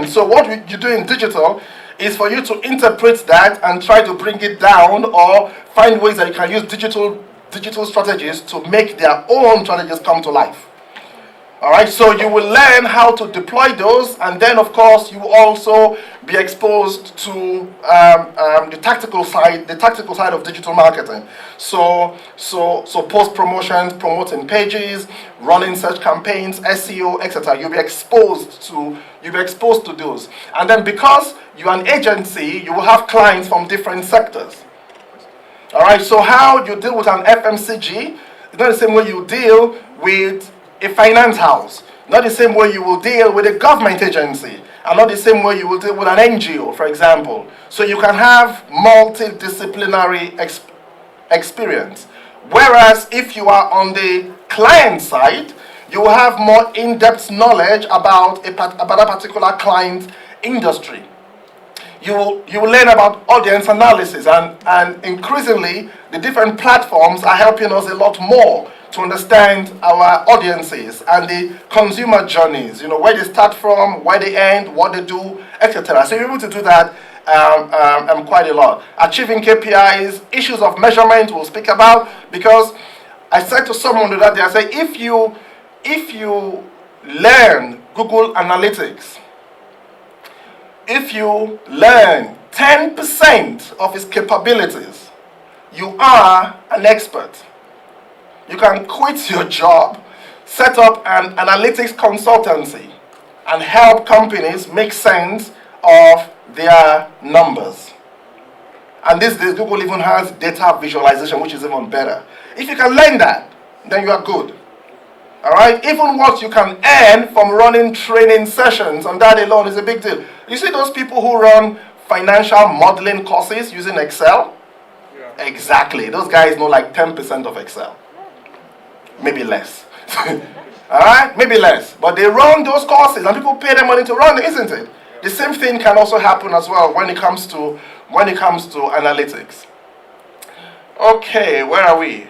So what you do in digital is for you to interpret that and try to bring it down, or find ways that you can use digital strategies to make their own strategies come to life. All right, so you will learn how to deploy those, and then of course you will also be exposed to the tactical side of digital marketing. So post promotions, promoting pages, running search campaigns, SEO, etc. You'll be exposed to those, and then because you're an agency, you will have clients from different sectors. All right, so how you deal with an FMCG is not the same way you deal with a finance house, not the same way you will deal with a government agency, and not the same way you will deal with an NGO, for example. So you can have multidisciplinary experience. Whereas if you are on the client side, you will have more in-depth knowledge about a particular client industry. You will learn about audience analysis, and increasingly the different platforms are helping us a lot more to understand our audiences and the consumer journeys, where they start from, where they end, what they do, etc. So you're able to do that quite a lot. Achieving KPIs, issues of measurement we'll speak about, because I said to someone the other day, I said, if you learn Google Analytics, if you learn 10% of its capabilities, you are an expert. You can quit your job, set up an analytics consultancy, and help companies make sense of their numbers. And these days, Google even has data visualization, which is even better. If you can learn that, then you are good. All right? Even what you can earn from running training sessions, and that alone is a big deal. You see those people who run financial modeling courses using Excel? Yeah. Exactly. Those guys know like 10% of Excel. Maybe less. All right? Maybe less. But they run those courses, and people pay them money to run, isn't it? The same thing can also happen as well when it comes to analytics. Okay, where are we?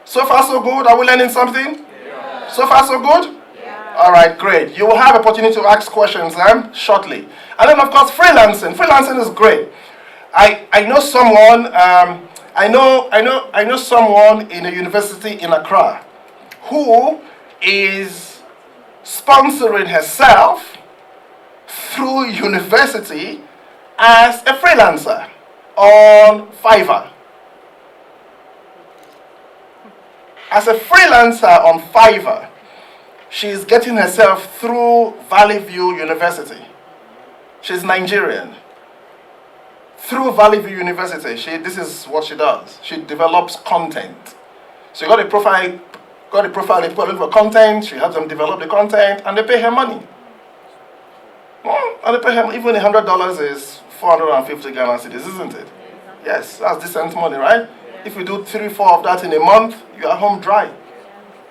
So far so good? Are we learning something? Yeah. So far so good? Yeah. All right, great. You will have opportunity to ask questions shortly. And then of course freelancing. Freelancing is great. I know someone. I know someone in a university in Accra who is sponsoring herself through university as a freelancer on Fiverr. As a freelancer on Fiverr, she's getting herself through Valley View University. She's Nigerian. Through Valley View University, this is what she does. She develops content. So you got a profile, they put a little content, she helps them develop the content, and they pay her money. Well, and they pay her, even $100 is 450 Ghana cedis, isn't it? Yes, that's decent money, right? If you do 3-4 of that in a month, you are home dry.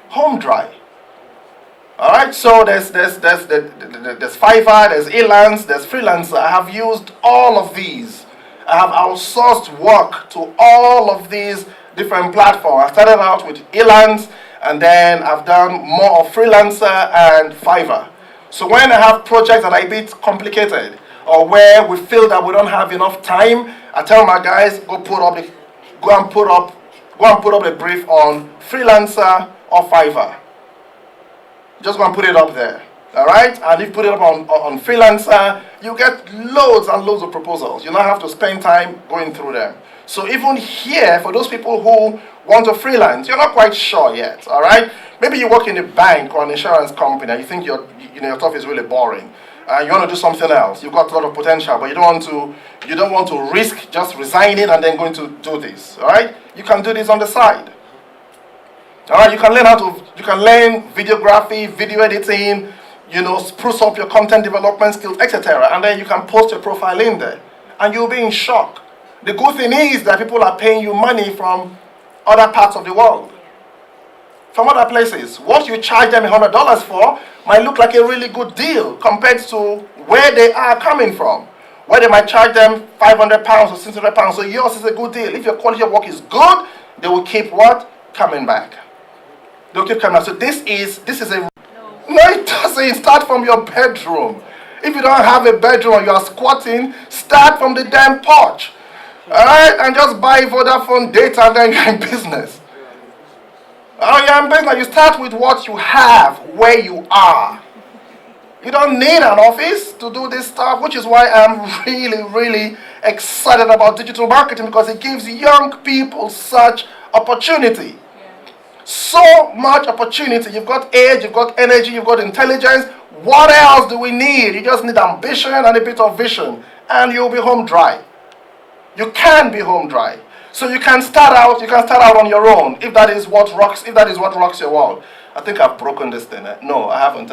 Home dry. All right, so there's Fiverr, there's Elance, there's Freelancer. I have used all of these. I have outsourced work to all of these different platforms. I started out with Elance, and then I've done more of Freelancer and Fiverr. So when I have projects that are a bit complicated, or where we feel that we don't have enough time, I tell my guys, go and put up a brief on Freelancer or Fiverr. Just go and put it up there. All right, and if you put it up on freelancer, you get loads and loads of proposals. You don't have to spend time going through them. So even here, for those people who want to freelance, you're not quite sure yet. All right, maybe you work in a bank or an insurance company, and you think your stuff is really boring. You want to do something else. You've got a lot of potential, but you don't want to risk just resigning and then going to do this. All right, you can do this on the side. All right, you can learn videography, video editing, spruce up your content development skills, etc. And then you can post your profile in there, and you'll be in shock. The good thing is that people are paying you money from other parts of the world, from other places. What you charge them $100 for might look like a really good deal compared to where they are coming from, where they might charge them £500 or £600. So yours is a good deal. If your quality of work is good, they will keep what? Coming back. They'll keep coming back. So this is a... No, it doesn't. Start from your bedroom. If you don't have a bedroom or you are squatting, start from the damn porch. Alright? And just buy Vodafone data and then you're in business. Oh, you're in business. You start with what you have, where you are. You don't need an office to do this stuff, which is why I'm really, really excited about digital marketing, because it gives young people such opportunity. So much opportunity. You've got age, you've got energy, you've got intelligence. What else do we need? You just need ambition and a bit of vision, and you'll be home dry. You can be home dry. So you can start out on your own if that is what rocks your world. I think I've broken this thing. No, I haven't.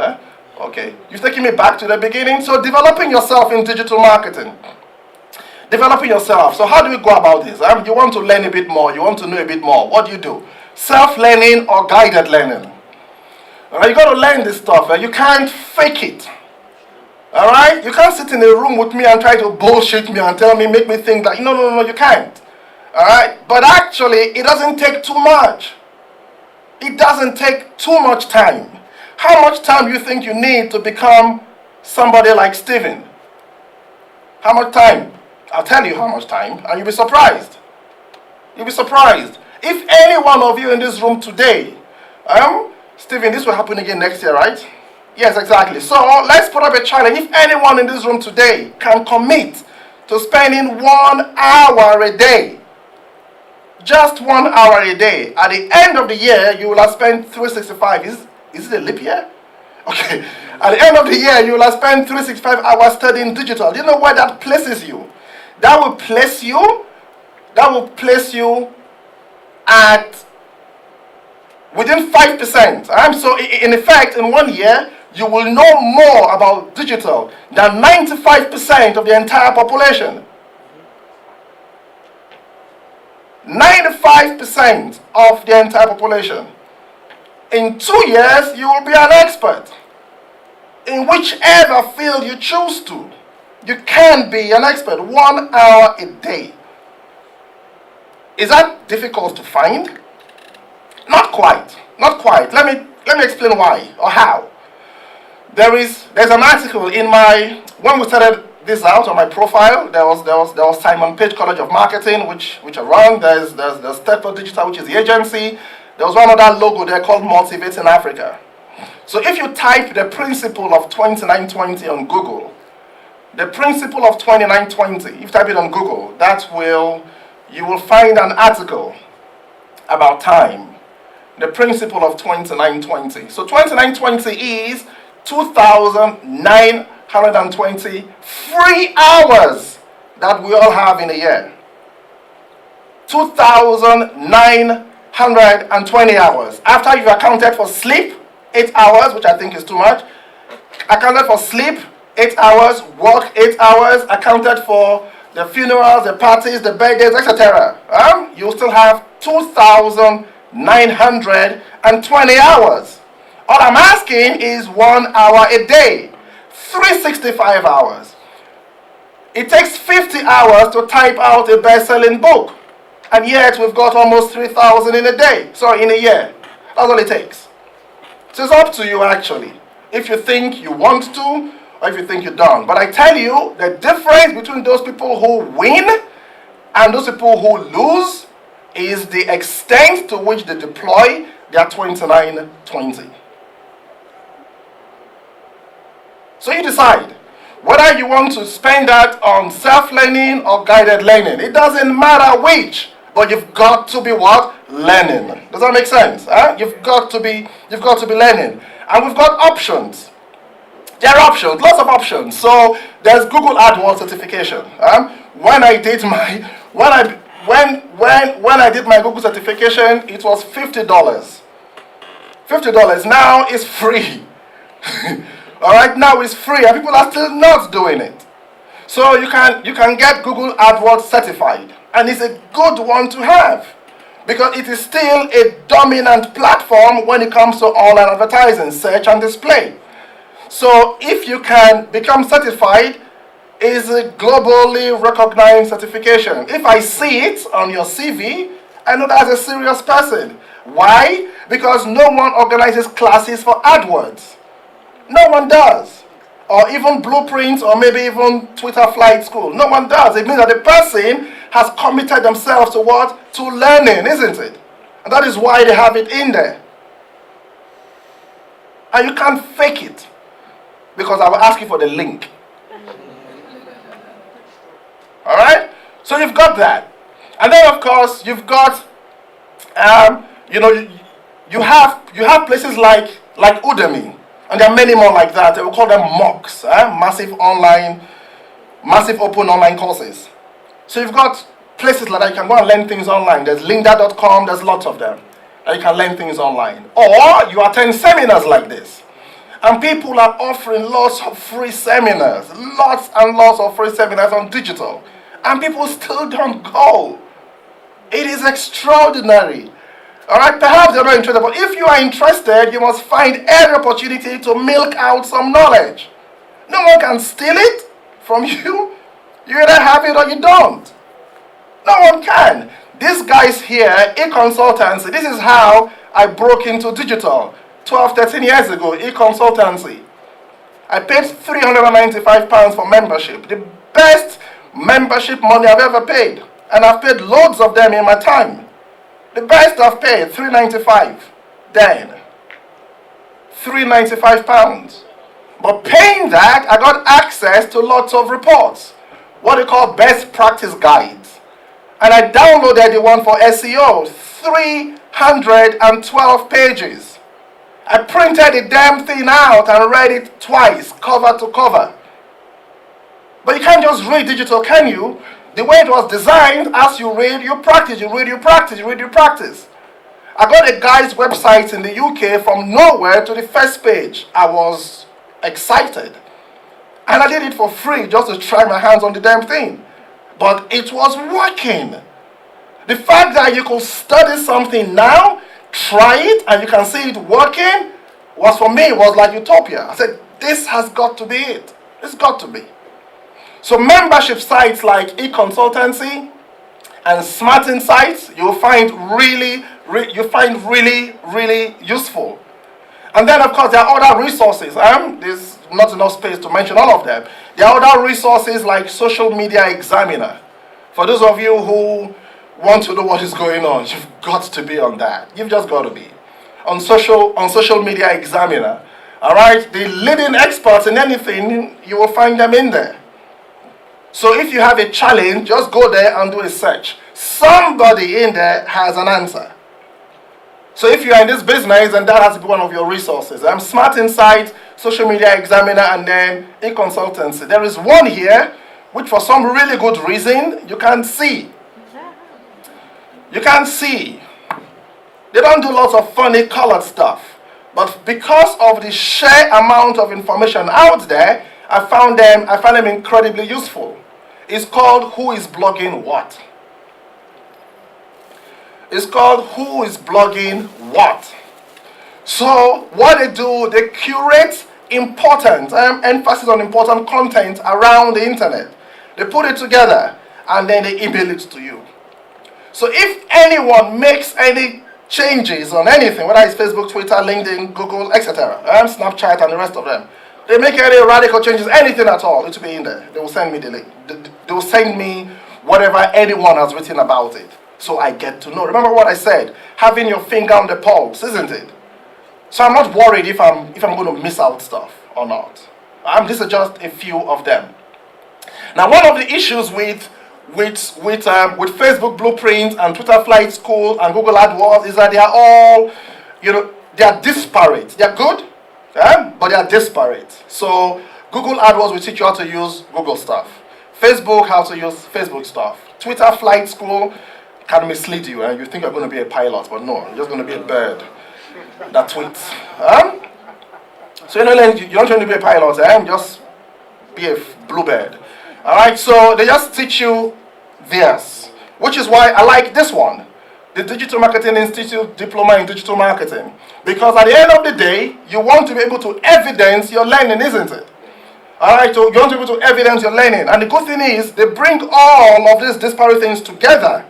Okay. You're taking me back to the beginning. So developing yourself in digital marketing. Developing yourself. So how do we go about this? You want to learn a bit more, you want to know a bit more. What do? Self-learning or guided learning. Alright, you got to learn this stuff. You can't fake it. Alright? You can't sit in a room with me and try to bullshit me and make me think that, no, you can't. Alright? But actually, it doesn't take too much. It doesn't take too much time. How much time do you think you need to become somebody like Stephen? How much time? I'll tell you how much time, and you'll be surprised. You'll be surprised. If any one of you in this room today, Stephen, this will happen again next year, right? Yes, exactly. So let's put up a challenge. If anyone in this room today can commit to spending 1 hour a day, just 1 hour a day, at the end of the year, you will have spent 365. Is it a leap year? Okay. At the end of the year, you will have spent 365 hours studying digital. Do you know where that places you? That will place you at within 5%. So in effect, in 1 year, you will know more about digital than 95% of the entire population. 95% of the entire population. In 2 years, you will be an expert in whichever field you choose to. You can be an expert 1 hour a day. Is that difficult to find? Not quite. Not quite. Let me explain why or how. There's an article in when we started this out on my profile. There was Simon Page College of Marketing, which I run. There's Stepford Digital, which is the agency. There was one other logo there called Motivating Africa. So if you type the principle of 2920 on Google, the principle of 2920, if you type it on Google, you will find an article about time. The principle of 2920. So 2920 is 2,920 free hours that we all have in a year. 2,920 hours. After you've accounted for sleep, 8 hours, which I think is too much. Accounted for sleep, 8 hours. Work, 8 hours. Accounted for the funerals, the parties, the birthdays, etc. You still have 2,920 hours. All I'm asking is 1 hour a day. 365 hours. It takes 50 hours to type out a best-selling book. And yet we've got almost 3,000 in a day. Sorry, in a year. That's all it takes. So it's up to you actually. If you think you want to, or if you think you don't. But I tell you, the difference between those people who win and those people who lose is the extent to which they deploy their 2920. So you decide whether you want to spend that on self-learning or guided learning. It doesn't matter which, but you've got to be what? Learning. Does that make sense? Huh? You've got to be learning. And we've got options. There are options, lots of options. So there's Google AdWords certification. When I did my Google certification, it was $50. $50 now is free. All right, now it's free, and people are still not doing it. So you can get Google AdWords certified, and it's a good one to have because it is still a dominant platform when it comes to online advertising, search and display. So if you can become certified, it's a globally recognized certification. If I see it on your CV, I know that's a serious person. Why? Because no one organizes classes for AdWords. No one does. Or even Blueprints, or maybe even Twitter Flight School. No one does. It means that the person has committed themselves to what? To learning, isn't it? And that is why they have it in there. And you can't fake it, because I will ask you for the link. All right? So you've got that. And then, of course, you've got, you have places like Udemy. And there are many more like that. We call them MOOCs, massive open online courses. So you've got places like that. You can go and learn things online. There's lynda.com, there's lots of them. And you can learn things online. Or you attend seminars like this. And people are offering lots of free seminars. Lots and lots of free seminars on digital. And people still don't go. It is extraordinary. All right, perhaps you're not interested, but if you are interested, you must find every opportunity to milk out some knowledge. No one can steal it from you. You either have it or you don't. No one can. These guys here, e-consultancy, this is how I broke into digital 12, 13 years ago, e-consultancy. I paid £395 for membership, the best membership money I've ever paid. And I've paid loads of them in my time. The best I've paid, £395 then. £395. But paying that, I got access to lots of reports. What they call best practice guides. And I downloaded the one for SEO. 312 pages. I printed the damn thing out and read it twice, cover to cover. But you can't just read digital, can you? The way it was designed, as you read, you practice, you read, you practice, you read, you practice. I got a guy's website in the UK from nowhere to the first page. I was excited. And I did it for free just to try my hands on the damn thing. But it was working. The fact that you could study something now, try it, and you can see it working, was for me, was like utopia. I said, this has got to be it. It's got to be. So membership sites like e-consultancy and smart insights, you'll find really useful. And then, of course, there are other resources. There's not enough space to mention all of them. There are other resources like Social Media Examiner. For those of you who want to know what is going on, you've got to be on that. You've just got to be. On Social Media Examiner. All right? The leading experts in anything, you will find them in there. So if you have a challenge, just go there and do a search. Somebody in there has an answer. So if you are in this business, then that has to be one of your resources. Smart Insight, Social Media Examiner, and then e-consultancy. There is one here, which for some really good reason, you can't see. You can't see. They don't do lots of funny colored stuff. But because of the sheer amount of information out there, I found them incredibly useful. It's called Who is Blogging What? It's called Who is Blogging What? So what they do, they curate important, emphasis on important content around the internet. They put it together and then they email it to you. So if anyone makes any changes on anything, whether it's Facebook, Twitter, LinkedIn, Google, etc., Snapchat and the rest of them, they make any radical changes, anything at all, it will be in there. They will send me the link. They will send me whatever anyone has written about it. So I get to know. Remember what I said, having your finger on the pulse, isn't it? So I'm not worried if I'm going to miss out stuff or not. These are just a few of them. Now, one of the issues with Facebook Blueprint and Twitter Flight School and Google AdWords is that they are all, they are disparate. They are good, but they are disparate. So Google AdWords will teach you how to use Google stuff. Facebook, how to use Facebook stuff. Twitter Flight School can mislead you, and you think you're going to be a pilot, but no, you're just going to be a bird that tweets. So you don't want to be a pilot, just be a bluebird. All right, so they just teach you this, which is why I like this one, the Digital Marketing Institute Diploma in Digital Marketing, because at the end of the day, you want to be able to evidence your learning, isn't it? All right, so you want to be able to evidence your learning, and the good thing is they bring all of these disparate things together.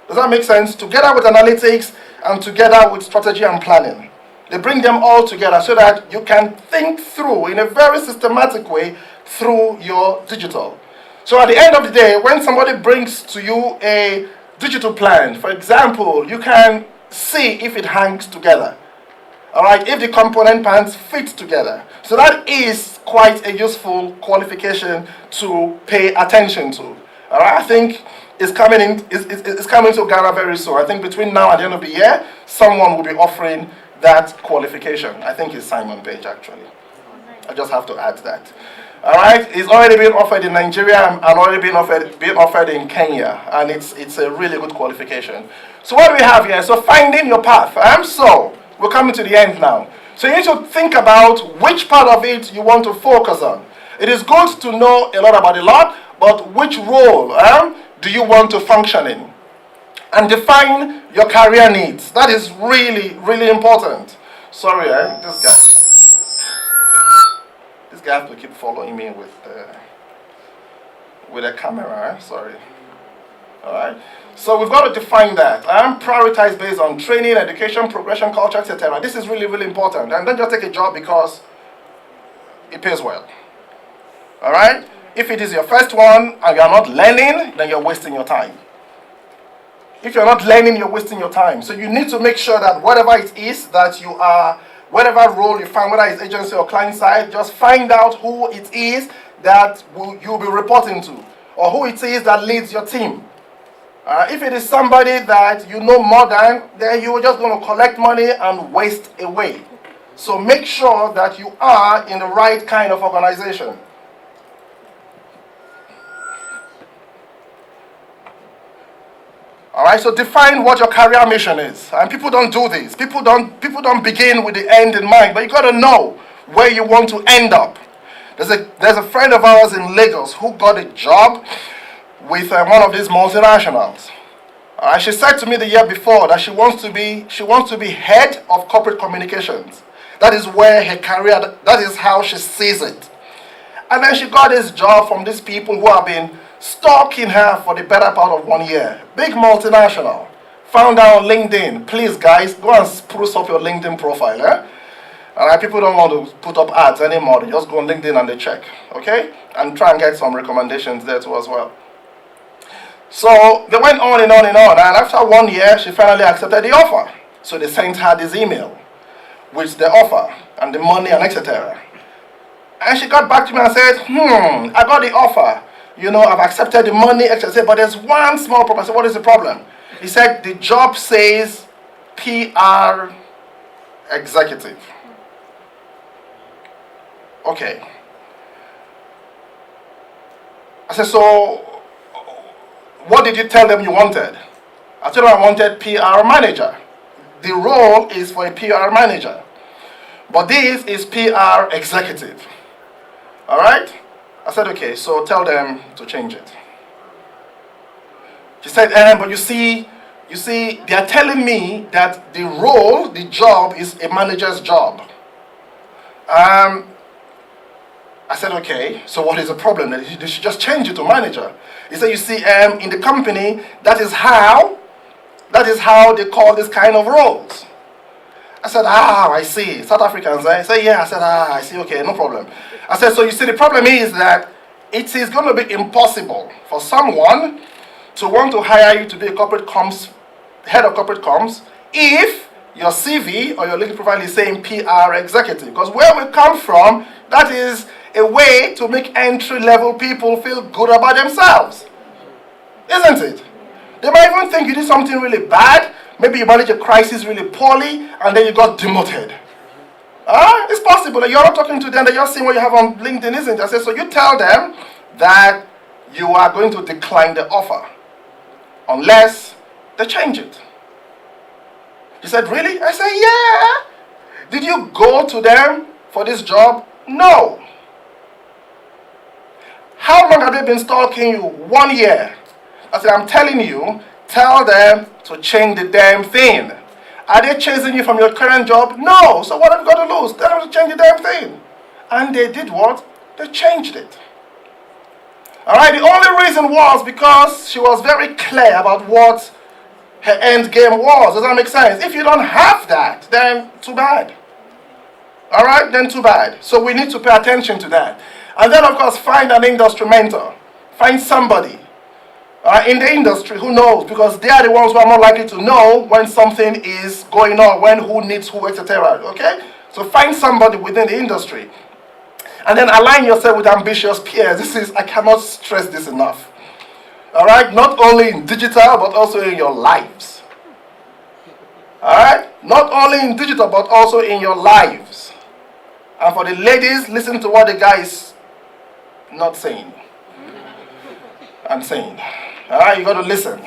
Does that make sense? Together with analytics and together with strategy and planning. They bring them all together so that you can think through in a very systematic way through your digital. So at the end of the day, when somebody brings to you a digital plan, for example, you can see if it hangs together. All right, if the component parts fit together. So that is quite a useful qualification to pay attention to. All right, I think it's coming to Ghana very soon. I think between now and the end of the year, someone will be offering that qualification. I think it's Simon Page, actually. I just have to add that. All right, it's already been offered in Nigeria and already been offered in Kenya, and it's a really good qualification. So what do we have here? So finding your path. So we're coming to the end now. So you need to think about which part of it you want to focus on. It is good to know a lot about a lot, but which role do you want to function in? And define your career needs. That is really, really important. Sorry, this guy has to keep following me with a camera. Sorry. All right. So we've got to define that. Prioritize based on training, education, progression, culture, etc. This is really, really important. And don't just take a job because it pays well. All right. If it is your first one and you are not learning, then you're wasting your time. If you're not learning, you're wasting your time. So you need to make sure that whatever it is that you are, whatever role you find, whether it's agency or client side, just find out who it is that you'll be reporting to, or who it is that leads your team. If it is somebody that you know more than, then you're just going to collect money and waste away. So make sure that you are in the right kind of organization. All right, so define what your career mission is. And people don't do this. People don't begin with the end in mind, but you got to know where you want to end up. There's a friend of ours in Lagos who got a job with one of these multinationals. She said to me the year before that she wants to be head of corporate communications. That is where her career, that is how she sees it. And then she got this job from these people who have been stalking her for the better part of 1 year. Big multinational. Found her on LinkedIn. Please, guys, go and spruce up your LinkedIn profile. People don't want to put up ads anymore. They just go on LinkedIn and they check. Okay? And try and get some recommendations there too as well. So they went on and on and on. And after 1 year, she finally accepted the offer. So they sent her this email with the offer and the money and etc. And she got back to me and said, I got the offer. I've accepted the money, etc. But there's one small problem. I said, what is the problem? He said, the job says PR executive. Okay. I said, so what did you tell them you wanted? I told them I wanted PR manager. The role is for a PR manager. But this is PR executive. All right? I said, okay, so tell them to change it. She said, but you see, they are telling me that the role, the job, is a manager's job. I said, okay, so what is the problem? They should just change it to manager. He said, you see, in the company, that is how they call this kind of roles. I said, I see. South Africans, I said, yeah. I said, I see, okay, no problem. I said, so you see, the problem is that it is going to be impossible for someone to want to hire you to be a corporate comms, head of corporate comms, if your CV or your LinkedIn profile is saying PR executive. Because where we come from, that is a way to make entry-level people feel good about themselves. Isn't it? They might even think you did something really bad. Maybe you managed a crisis really poorly, and then you got demoted. It's possible that you're not talking to them, that you're seeing what you have on LinkedIn, isn't it? I said, so you tell them that you are going to decline the offer unless they change it. He said, really? I said, yeah. Did you go to them for this job? No. How long have they been stalking you? 1 year. I said, I'm telling you, tell them to change the damn thing. Are they chasing you from your current job? No. So what have you got to lose? Tell them to change the damn thing. And they did what? They changed it. Alright, the only reason was because she was very clear about what her end game was. Does that make sense? If you don't have that, then too bad. Alright, then too bad. So we need to pay attention to that. And then of course find an industry mentor. Find somebody in the industry who knows, because they are the ones who are more likely to know when something is going on, when who needs who, etc. Okay? So find somebody within the industry. And then align yourself with ambitious peers. I cannot stress this enough. Alright? Not only in digital, but also in your lives. Alright? Not only in digital, but also in your lives. And for the ladies, listen to what the guy is not saying. I'm saying. Alright, you got to listen.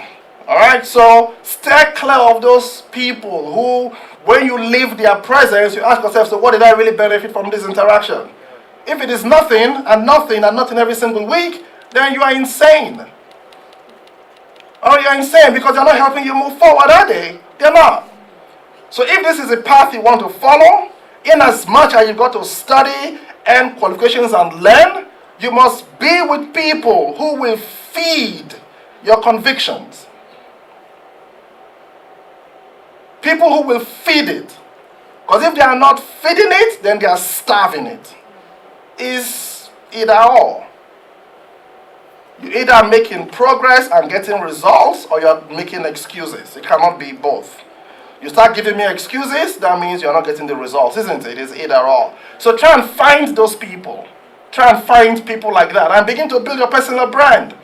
Alright, so stay clear of those people who, when you leave their presence, you ask yourself, so what did I really benefit from this interaction? If it is nothing and nothing and nothing every single week, then you are insane. Or you're insane because they're not helping you move forward, are they? They're not. So if this is a path you want to follow, in as much as you've got to study and qualifications and learn, you must be with people who will feed your convictions. People who will feed it. Because if they are not feeding it, then they are starving it. Is either or. You're either making progress and getting results, or you're making excuses. It cannot be both. You start giving me excuses, that means you're not getting the results, isn't it? It is either or. So try and find those people. Try and find people like that and begin to build your personal brand.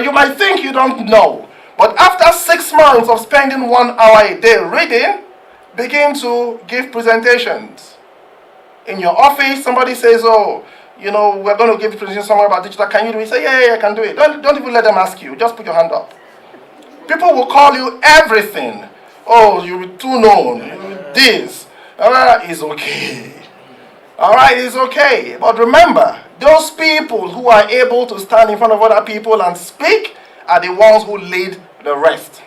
You might think you don't know, but after 6 months of spending 1 hour a day reading, begin to give presentations. In your office, somebody says, oh, you know, we're going to give a presentation somewhere about digital. Can you do it? Say, yeah, I can do it. Don't even let them ask you. Just put your hand up. People will call you everything. Oh, you're too known. This. It's okay. Alright, it's okay. But remember, those people who are able to stand in front of other people and speak are the ones who lead the rest.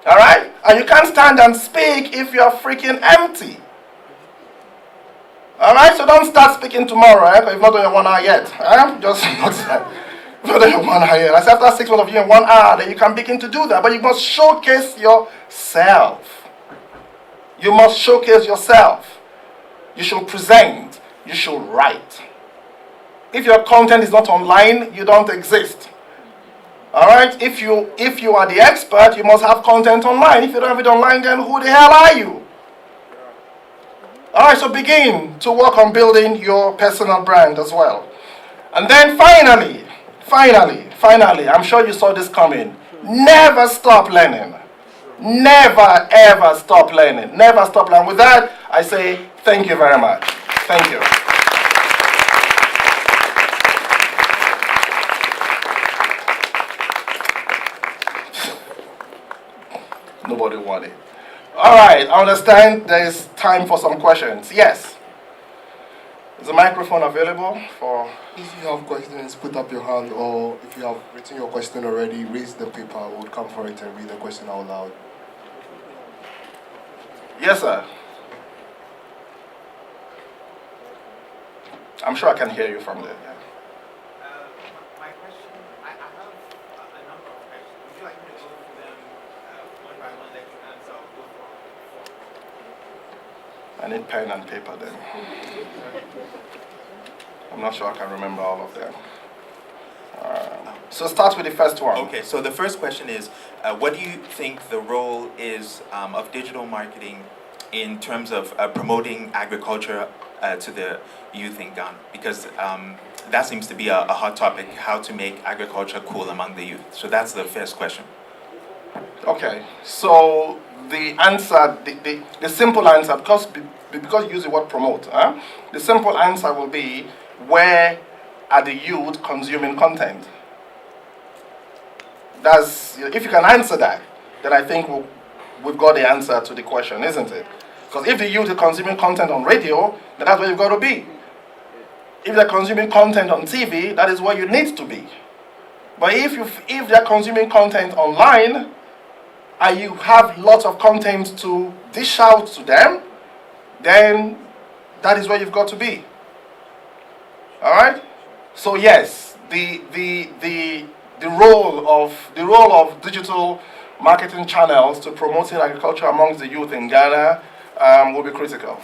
Alright? And you can't stand and speak if you're freaking empty. Alright, so don't start speaking tomorrow, because you've not done your 1 hour yet. Just not done your 1 hour yet. I said after 6 months of you in 1 hour, then you can begin to do that. But you must showcase yourself. You must showcase yourself. You should present. You should write. If your content is not online, you don't exist. Alright, if you are the expert, you must have content online. If you don't have it online, then who the hell are you? Alright, so begin to work on building your personal brand as well. And then finally, I'm sure you saw this coming. Never stop learning. Never ever stop learning. Never stop learning. With that, I say thank you very much. Thank you. Nobody wanted. Alright, I understand there is time for some questions. Yes. Is the microphone available for... If you have questions, put up your hand, or if you have written your question already, raise the paper. We'll come for it and read the question out loud. Yes, sir. I'm sure I can hear you from there. Yeah. My question, I have a number of questions. Would you like me to go through them one by one, let you answer, or go for? I need pen and paper then. I'm not sure I can remember all of them. So start with the first one. Okay, so the first question is, what do you think the role is of digital marketing in terms of promoting agriculture to the youth in Ghana? Because that seems to be a hot topic, how to make agriculture cool among the youth. So that's the first question. Okay, so the answer, the simple answer, because you use the word promote, the simple answer will be, where are the youth consuming content? That's, if you can answer that, then I think we've got the answer to the question, isn't it? Because if the youth are consuming content on radio, then that's where you've got to be. If they're consuming content on TV, that is where you need to be. But if they're consuming content online, and you have lots of content to dish out to them, then that is where you've got to be. All right? So yes, the role of digital marketing channels to promoting agriculture amongst the youth in Ghana will be critical.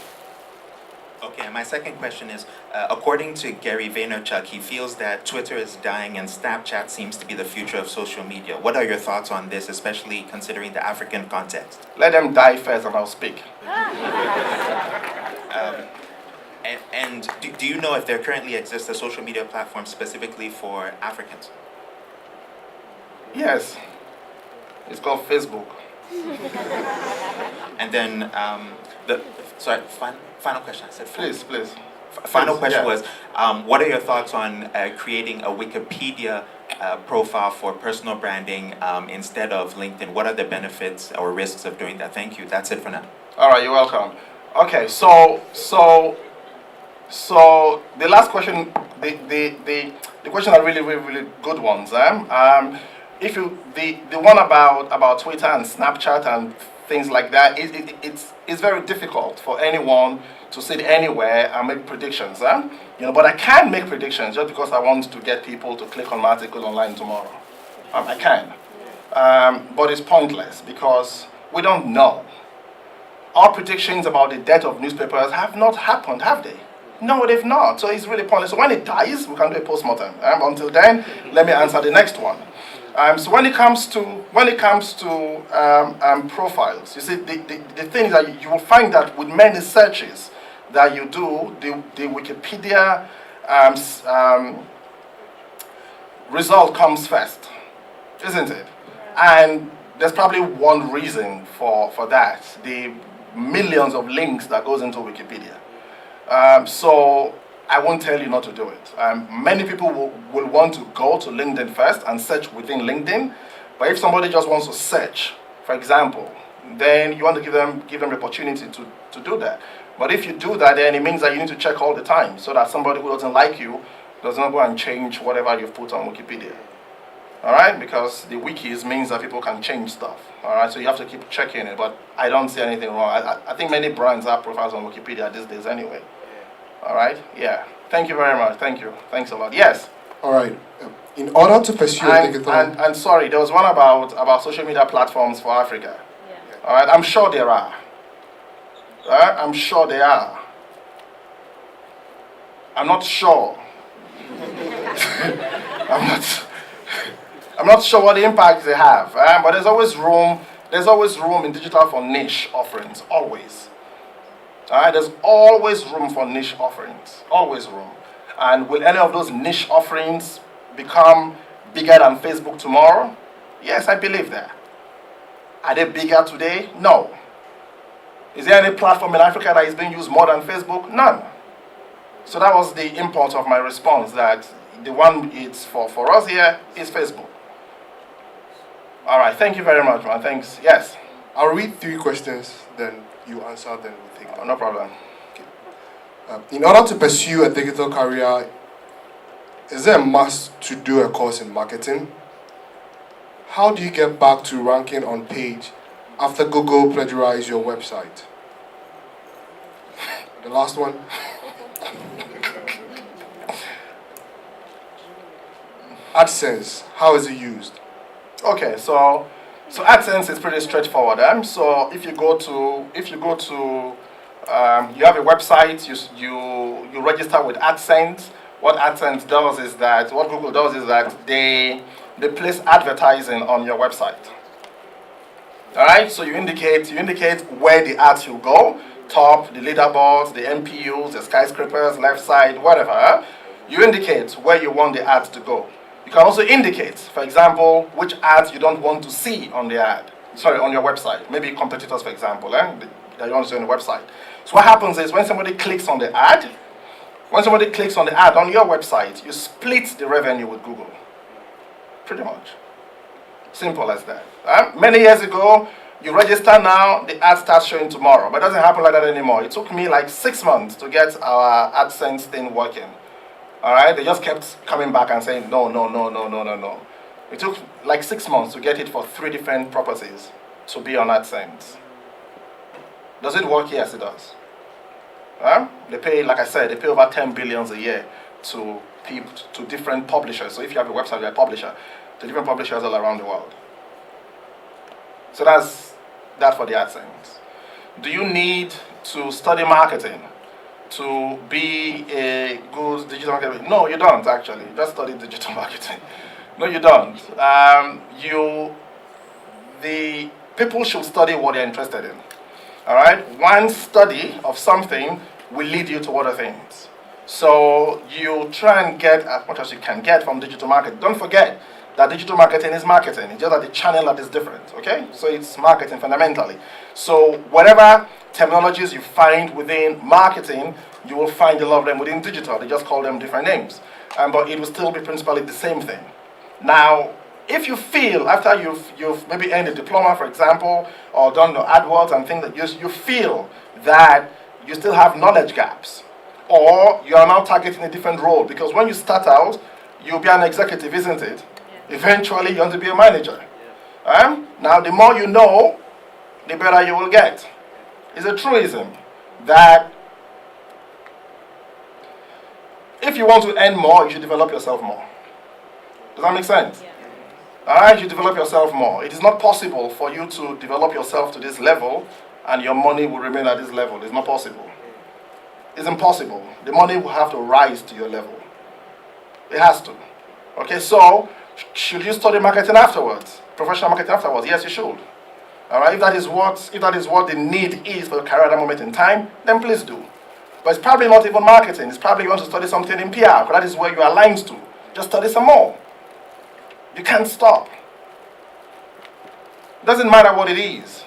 Okay, and my second question is, according to Gary Vaynerchuk, he feels that Twitter is dying and Snapchat seems to be the future of social media. What are your thoughts on this, especially considering the African context? Let them die first and I'll speak. And do you know if there currently exists a social media platform specifically for Africans? Yes. It's called Facebook. And then, final question. I said Please. Final question Yeah. was, what are your thoughts on creating a Wikipedia profile for personal branding instead of LinkedIn? What are the benefits or risks of doing that? Thank you. That's it for now. All right, you're welcome. Okay, so the last question, the question are really good ones. If you the one about Twitter and Snapchat and things like that, it's very difficult for anyone to sit anywhere and make predictions. But I can make predictions just because I want to get people to click on my article online tomorrow. I can, but it's pointless because we don't know. Our predictions about the death of newspapers have not happened, have they? No, they've not. So it's really pointless. So when it dies, we can do a postmortem. Until then, let me answer the next one. So when it comes to profiles, you see, the thing is that you will find that with many searches that you do, the Wikipedia result comes first, isn't it? And there's probably one reason for that: the millions of links that goes into Wikipedia. So I won't tell you not to do it. Many people will want to go to LinkedIn first and search within LinkedIn. But if somebody just wants to search, for example, then you want to give them the opportunity to do that. But if you do that, then it means that you need to check all the time so that somebody who doesn't like you does not go and change whatever you've put on Wikipedia. All right? Because the wikis means that people can change stuff. All right? So you have to keep checking it. But I don't see anything wrong. I think many brands have profiles on Wikipedia these days anyway. All right? Yeah. Thank you very much. Thank you. Thanks a lot. Yes? All right. In order to pursue digital... And sorry, there was one about social media platforms for Africa. Yeah. All right? I'm sure there are. All right? I'm sure there are. I'm not sure. I'm not sure what the impact they have. But there's always room in digital for niche offerings. Always. All right, there's always room for niche offerings, always room. And will any of those niche offerings become bigger than Facebook tomorrow? Yes, I believe that. Are they bigger today? No. Is there any platform in Africa that is being used more than Facebook? None. So that was the import of my response, that the one it's for us here is Facebook. All right, thank you very much, man. Thanks. Yes? I'll read 3 questions, then you answer, then we'll take them. No problem. Okay. In order to pursue a digital career, is there a must to do a course in marketing? How do you get back to ranking on page after Google plagiarized your website? The last one. AdSense, how is it used? Okay, so AdSense is pretty straightforward. So if you go to you have a website, you register with AdSense. What AdSense does is that, what Google does is that they place advertising on your website. All right, so you indicate where the ads will go, top, the leaderboards, the MPUs, the skyscrapers, left side, whatever. You indicate where you want the ads to go. You can also indicate, for example, which ads you don't want to see on the ad. Sorry, on your website. Maybe competitors, for example, that you want to see on the website. So what happens is when somebody clicks on the ad, on your website, you split the revenue with Google. Pretty much. Simple as that. Many years ago, you register now, the ad starts showing tomorrow. But it doesn't happen like that anymore. It took me like 6 months to get our AdSense thing working. All right? They just kept coming back and saying, no. It took like 6 months to get it for 3 different properties to be on AdSense. Does it work? Yes, it does. They pay, like I said, they pay over 10 billion a year to people, to different publishers. So if you have a website, you're a publisher, to different publishers all around the world. So that's that for the AdSense. Do you need to study marketing to be a good digital marketer? No, you don't actually. Just study digital marketing. No, you don't. The people should study what they're interested in. All right? One study of something will lead you to other things. So you try and get as much as you can get from digital marketing. Don't forget that digital marketing is marketing. It's just that the channel that is different, okay? So it's marketing fundamentally. So whatever terminologies you find within marketing, you will find a lot of them within digital. They just call them different names. But it will still be principally the same thing. Now, if you feel, after you've maybe earned a diploma, for example, or done the AdWords and things, that you feel that you still have knowledge gaps, or you are now targeting a different role, because when you start out, you'll be an executive, isn't it? Yeah. Eventually, you want to be a manager. Yeah. Now, the more you know, the better you will get. It's a truism that if you want to earn more, you should develop yourself more. Does that make sense? Yeah. All right, you develop yourself more. It is not possible for you to develop yourself to this level and your money will remain at this level. It's not possible. It's impossible. The money will have to rise to your level. It has to. Okay, so should you study marketing afterwards? Professional marketing afterwards? Yes, you should. All right, if that is what the need is for your career at that moment in time, then please do. But it's probably not even marketing. It's probably you want to study something in PR, because that is where you are aligned to. Just study some more. You can't stop. It doesn't matter what it is.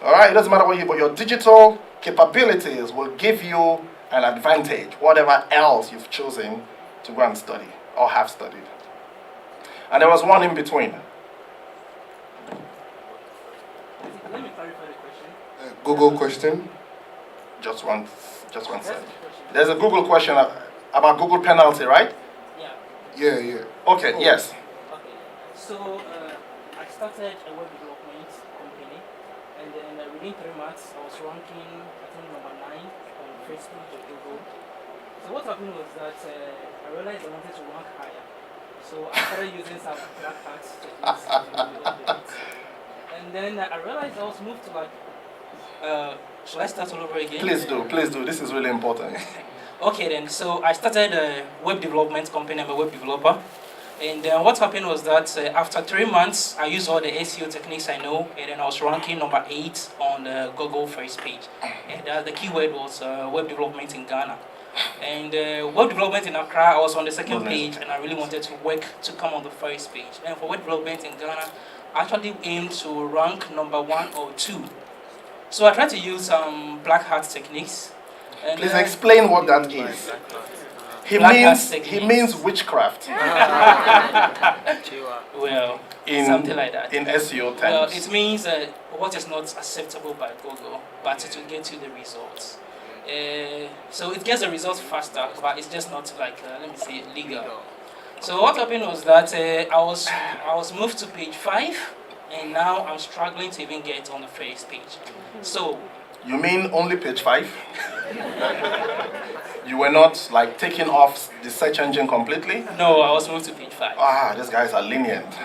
All right, it doesn't matter what you, but your digital capabilities will give you an advantage, whatever else you've chosen to go and study or have studied. And there was one in between. Let me clarify the question. Google question. Just one second. There's a Google question about Google penalty, right? Yeah. Okay, yes. Okay. So I started a web development company, and then within 3 months, I was ranking, I think, number 9 on Facebook or Google. So what happened was that I realized I wanted to rank higher. So I started using some black hats techniques to do it. And then I realized I was moved to should I start all over again? Please do. This is really important. Okay then, so I started a web development company. I'm a web developer. And then what happened was that after 3 months, I used all the SEO techniques I know, and then I was ranking number 8 on the Google first page. And the keyword was web development in Ghana. And web development in Accra, I was on the second page, and I really wanted to work to come on the first page. And for web development in Ghana, I actually aimed to rank number 1 or 2. So I tried to use some black hat techniques. And please explain what that is. He means witchcraft. Well, something like that. In SEO terms. Well, it means what is not acceptable by Google, but to get you the results. So it gets the results faster, but it's just not like let me say legal. So what happened was that I was moved to page 5, and now I'm struggling to even get on the first page. So. You mean only page 5? You were not like taking off the search engine completely? No, I was moved to page 5. These guys are lenient.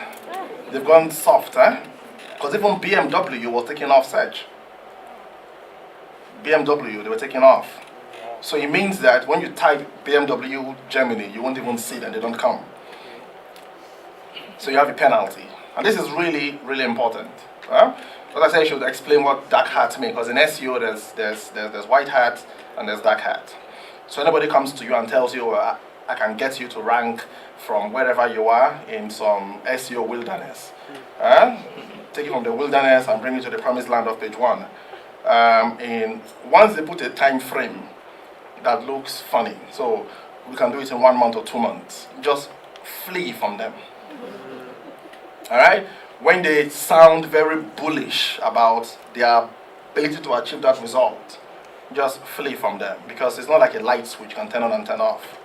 They've gone soft, eh? Because even BMW was taking off search. BMW, they were taking off. So it means that when you type BMW Germany, you won't even see them, they don't come. So you have a penalty. And this is really, really important. But I say I should explain what dark hat means, because in SEO there's white hat and there's dark hat. So anybody comes to you and tells you, I can get you to rank from wherever you are in some SEO wilderness. Take it from the wilderness and bring it to the promised land of page 1. Once they put a time frame that looks funny, so we can do it in 1 month or 2 months, just flee from them. All right? When they sound very bullish about their ability to achieve that result, just flee from them, because it's not like a light switch you can turn on and turn off.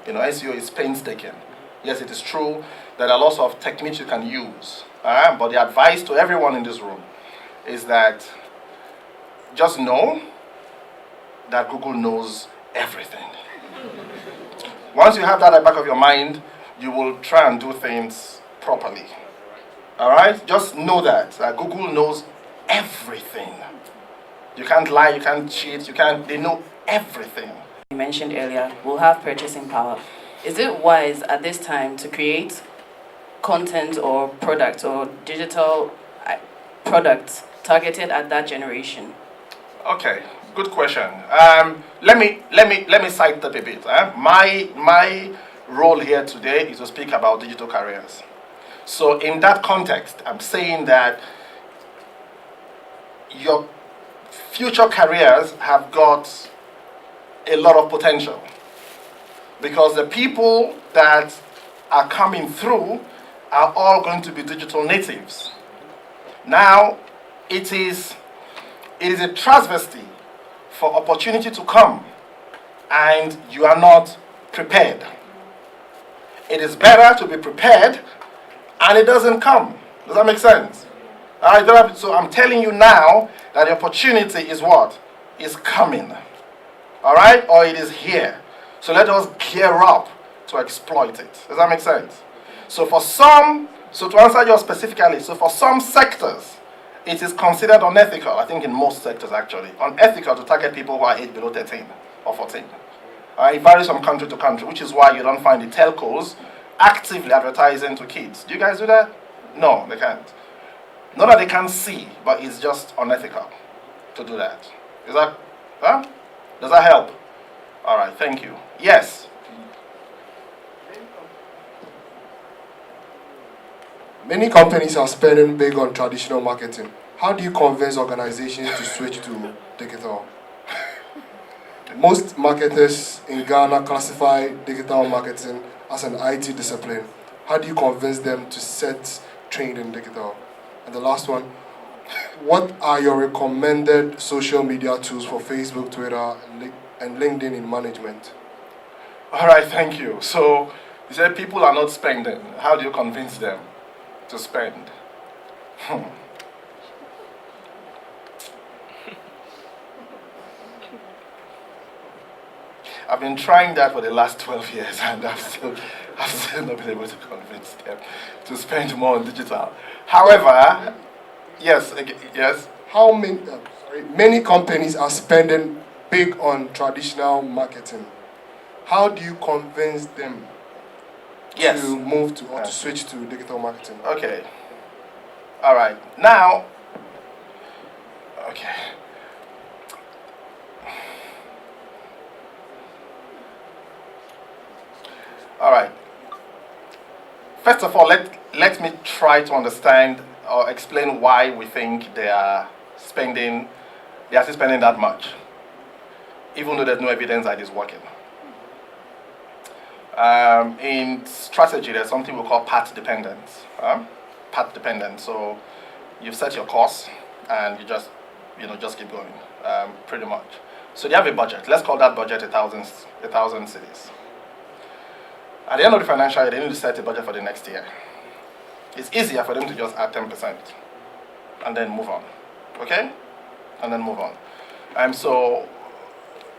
SEO is painstaking. Yes, it is true that there are lots of techniques you can use, but the advice to everyone in this room is that just know that Google knows everything. Once you have that at the back of your mind, you will try and do things properly. All right? Just know that Google knows everything. You can't lie, you can't cheat, they know everything. You mentioned earlier, will have purchasing power. Is it wise at this time to create content or product or digital products targeted at that generation? Okay, good question. Let me cite up a bit. My role here today is to speak about digital careers. So in that context, I'm saying that your future careers have got a lot of potential, because the people that are coming through are all going to be digital natives. Now, it is a travesty for opportunity to come and you are not prepared. It is better to be prepared and it doesn't come. Does that make sense? All right, so I'm telling you now that the opportunity is what? Is coming. All right? Or it is here. So let us gear up to exploit it. Does that make sense? So to answer you specifically, so for some sectors, it is considered unethical, I think in most sectors actually, unethical to target people who are aged below 13 or 14. It varies from country to country, which is why you don't find the telcos actively advertising to kids. Do you guys do that? No, they can't. Not that they can't see, but it's just unethical to do that. Does that help? All right, thank you. Yes? Many companies are spending big on traditional marketing. How do you convince organizations to switch to digital? Most marketers in Ghana classify digital marketing as an IT discipline. How do you convince them to set trained in digital? And the last one, what are your recommended social media tools for Facebook, Twitter, and LinkedIn in management? All right, thank you. So you said people are not spending. How do you convince them to spend? I've been trying that for the last 12 years and I've still not been able to convince them to spend more on digital. However, yes. How many companies are spending big on traditional marketing? How do you convince them to move to or to switch to digital marketing? Okay. All right. Now, okay. All right. First of all, let me try to understand or explain why we think they are still spending that much, even though there's no evidence that it's working. In strategy, there's something we call path dependence. Path dependence. So you've set your course and you just keep going, pretty much. So they have a budget. Let's call that budget 1,000 cities. At the end of the financial year, they need to set a budget for the next year. It's easier for them to just add 10% and then move on. Okay? And then move on. So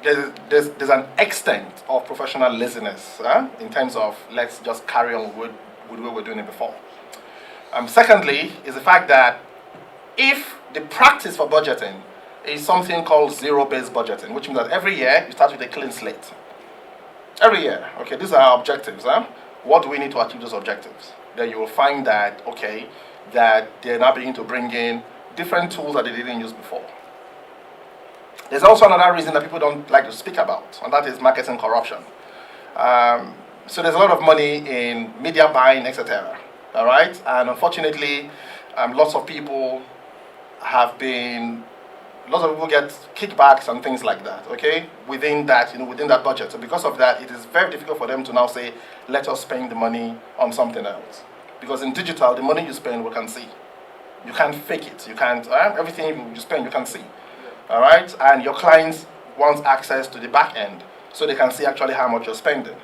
there's an extent of professional laziness in terms of let's just carry on with the way we're doing it before. Secondly, is the fact that if the practice for budgeting is something called zero-based budgeting, which means that every year you start with a clean slate. Every year, okay, these are our objectives. What do we need to achieve those objectives? Then you will find that, okay, that they're now beginning to bring in different tools that they didn't use before. There's also another reason that people don't like to speak about, and that is marketing corruption. So there's a lot of money in media buying, etc. All right, and unfortunately, lots of people get kickbacks and things like that. Okay, within that, within that budget. So because of that, it is very difficult for them to now say, "Let us spend the money on something else," because in digital, the money you spend, we can see. You can't fake it. You can't everything you spend, you can see. All right, and your clients want access to the back end, so they can see actually how much you're spending.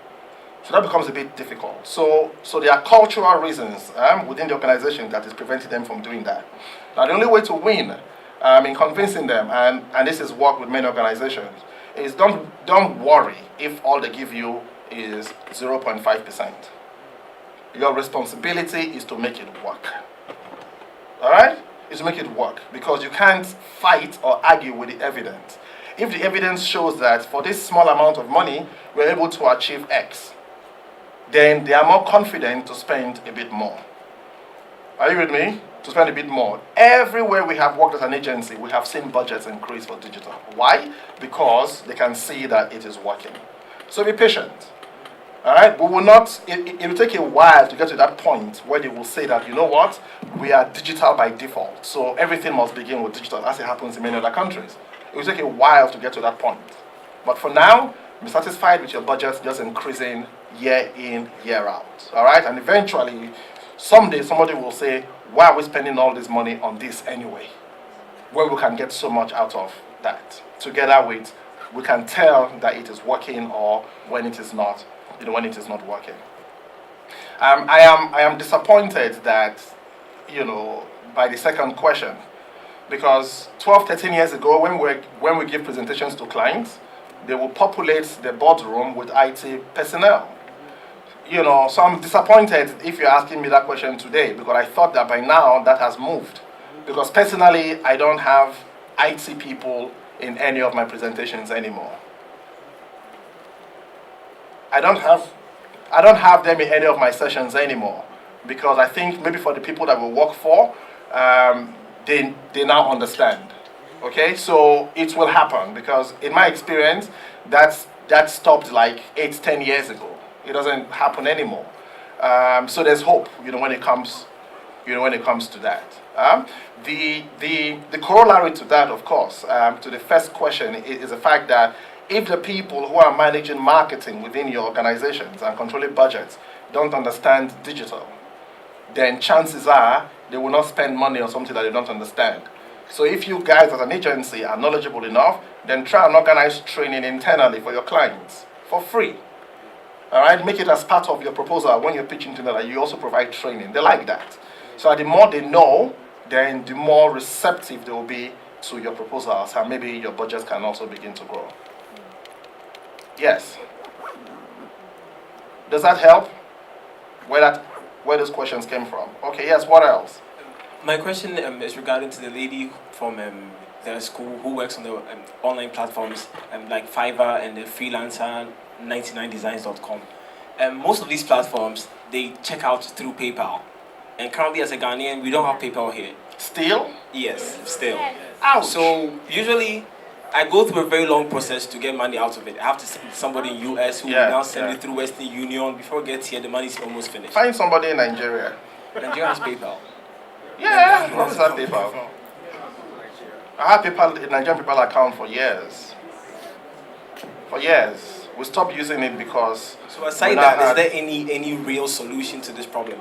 So that becomes a bit difficult. So there are cultural reasons within the organization that is preventing them from doing that. Now, the only way to win in convincing them, and this is work with many organizations, is don't worry if all they give you is 0.5%. Your responsibility is to make it work. All right? Is to make it work, because you can't fight or argue with the evidence. If the evidence shows that for this small amount of money, we're able to achieve X, then they are more confident to spend a bit more. Are you with me? To spend a bit more. Everywhere we have worked as an agency, we have seen budgets increase for digital. Why? Because they can see that it is working. So be patient. All right? We will not, it will take a while to get to that point where they will say that, you know what, we are digital by default. So everything must begin with digital, as it happens in many other countries. It will take a while to get to that point. But for now, be satisfied with your budget just increasing year in, year out. All right? And eventually, someday somebody will say, why are we spending all this money on this anyway? Where we can get so much out of that. Together with, we can tell that it is working or when it is not, when it is not working. I am disappointed that, by the second question, because 12, 13 years ago, when we give presentations to clients, they will populate the boardroom with IT personnel. So I'm disappointed if you're asking me that question today, because I thought that by now that has moved. Because personally, I don't have IT people in any of my presentations anymore. I don't have them in any of my sessions anymore, because I think maybe for the people that we work for, they now understand. Okay, so it will happen, because in my experience, that stopped like 8-10 years ago. It doesn't happen anymore. So there's hope, when it comes to that. The corollary to that, of course, to the first question is the fact that if the people who are managing marketing within your organizations and controlling budgets don't understand digital, then chances are they will not spend money on something that they don't understand. So if you guys as an agency are knowledgeable enough, then try and organize training internally for your clients for free. All right, make it as part of your proposal when you're pitching to them that you also provide training. They like that. So the more they know, then the more receptive they will be to your proposals, and maybe your budgets can also begin to grow. Yes. Does that help? Where those questions came from? Okay. Yes. What else? My question is regarding to the lady from the school who works on the online platforms like Fiverr and the freelancer 99designs.com. Most of these platforms, they check out through PayPal. And currently as a Ghanaian, we don't have PayPal here. Still? Yes, still. Ouch. So usually I go through a very long process to get money out of it. I have to speak to somebody in US who will now send it through Western Union. Before it gets here, the money's almost finished. Find somebody in Nigeria. Nigeria has PayPal. Yeah, what is that PayPal? I had PayPal, Nigerian PayPal account for years. For years. We stopped using it because... So aside that, is there any real solution to this problem?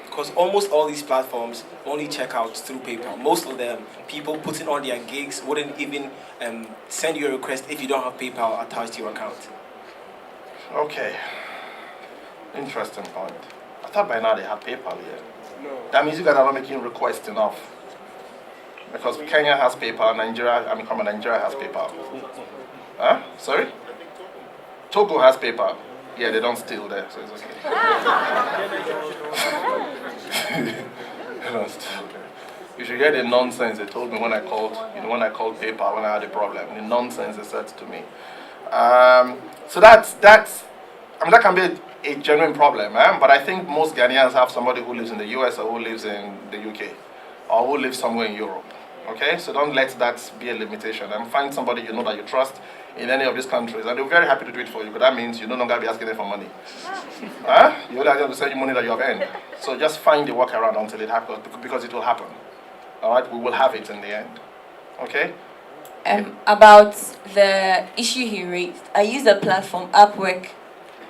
Because almost all these platforms only check out through PayPal. Most of them, people putting on their gigs wouldn't even send you a request if you don't have PayPal attached to your account. Okay. Interesting point. I thought by now they had PayPal here. No. That means you guys are not making requests enough. Because Kenya has PayPal, Nigeria has PayPal. Huh? Sorry? Togo has PayPal. Yeah, they don't steal there, so it's okay. They don't steal there. You should hear the nonsense they told me when I called PayPal when I had a problem. The nonsense they said to me. So that can be a genuine problem. But I think most Ghanaians have somebody who lives in the US or who lives in the UK or who lives somewhere in Europe. Okay, so don't let that be a limitation. And find somebody you know that you trust in any of these countries, and they're very happy to do it for you. Because that means you no longer be asking them for money. You only have to send you money that you have earned. So just find the workaround until it happens, because it will happen. All right, we will have it in the end. Okay. About the issue he raised, I use the platform Upwork.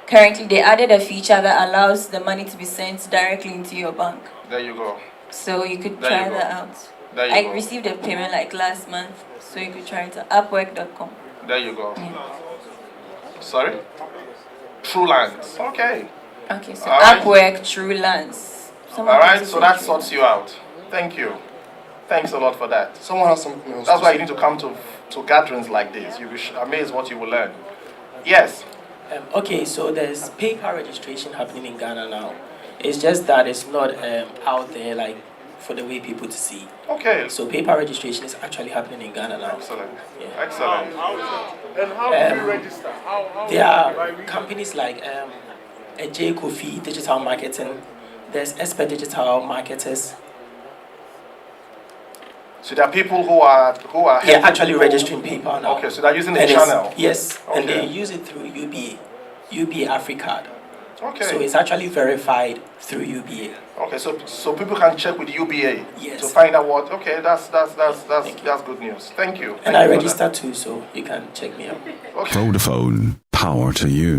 Currently, they added a feature that allows the money to be sent directly into your bank. There you go. So you could There try you go. that out. There you I go. received a payment like last month, so you could try it at upwork.com. There you go. Yeah. Sorry? True lands. Okay. Okay, so All right. Upwork, True Lands. All right, so that sorts you out. Thank you. Thanks a lot for that. Someone has something else. That's to why say. you need to come to gatherings like this. You'll be amazed what you will learn. Yes. Okay, so there's PayPal registration happening in Ghana now. It's just that it's not out there like for the way people to see. Okay. So PayPal registration is actually happening in Ghana now. Excellent. Yeah. Excellent. And how do you register? There are companies like J. Kofi Digital Marketing. There's Expert Digital Marketers. So there are people who are They're helping actually people- registering PayPal now. Okay, so they're using the And it's- channel. Yes, and they Okay. use it through UBA AfriCard. Okay. So it's actually verified through UBA. Okay, so people can check with UBA Yes. to find out what. Okay, that's good news. Thank you. And I register too, so you can check me out. Okay. Vodafone, power to you.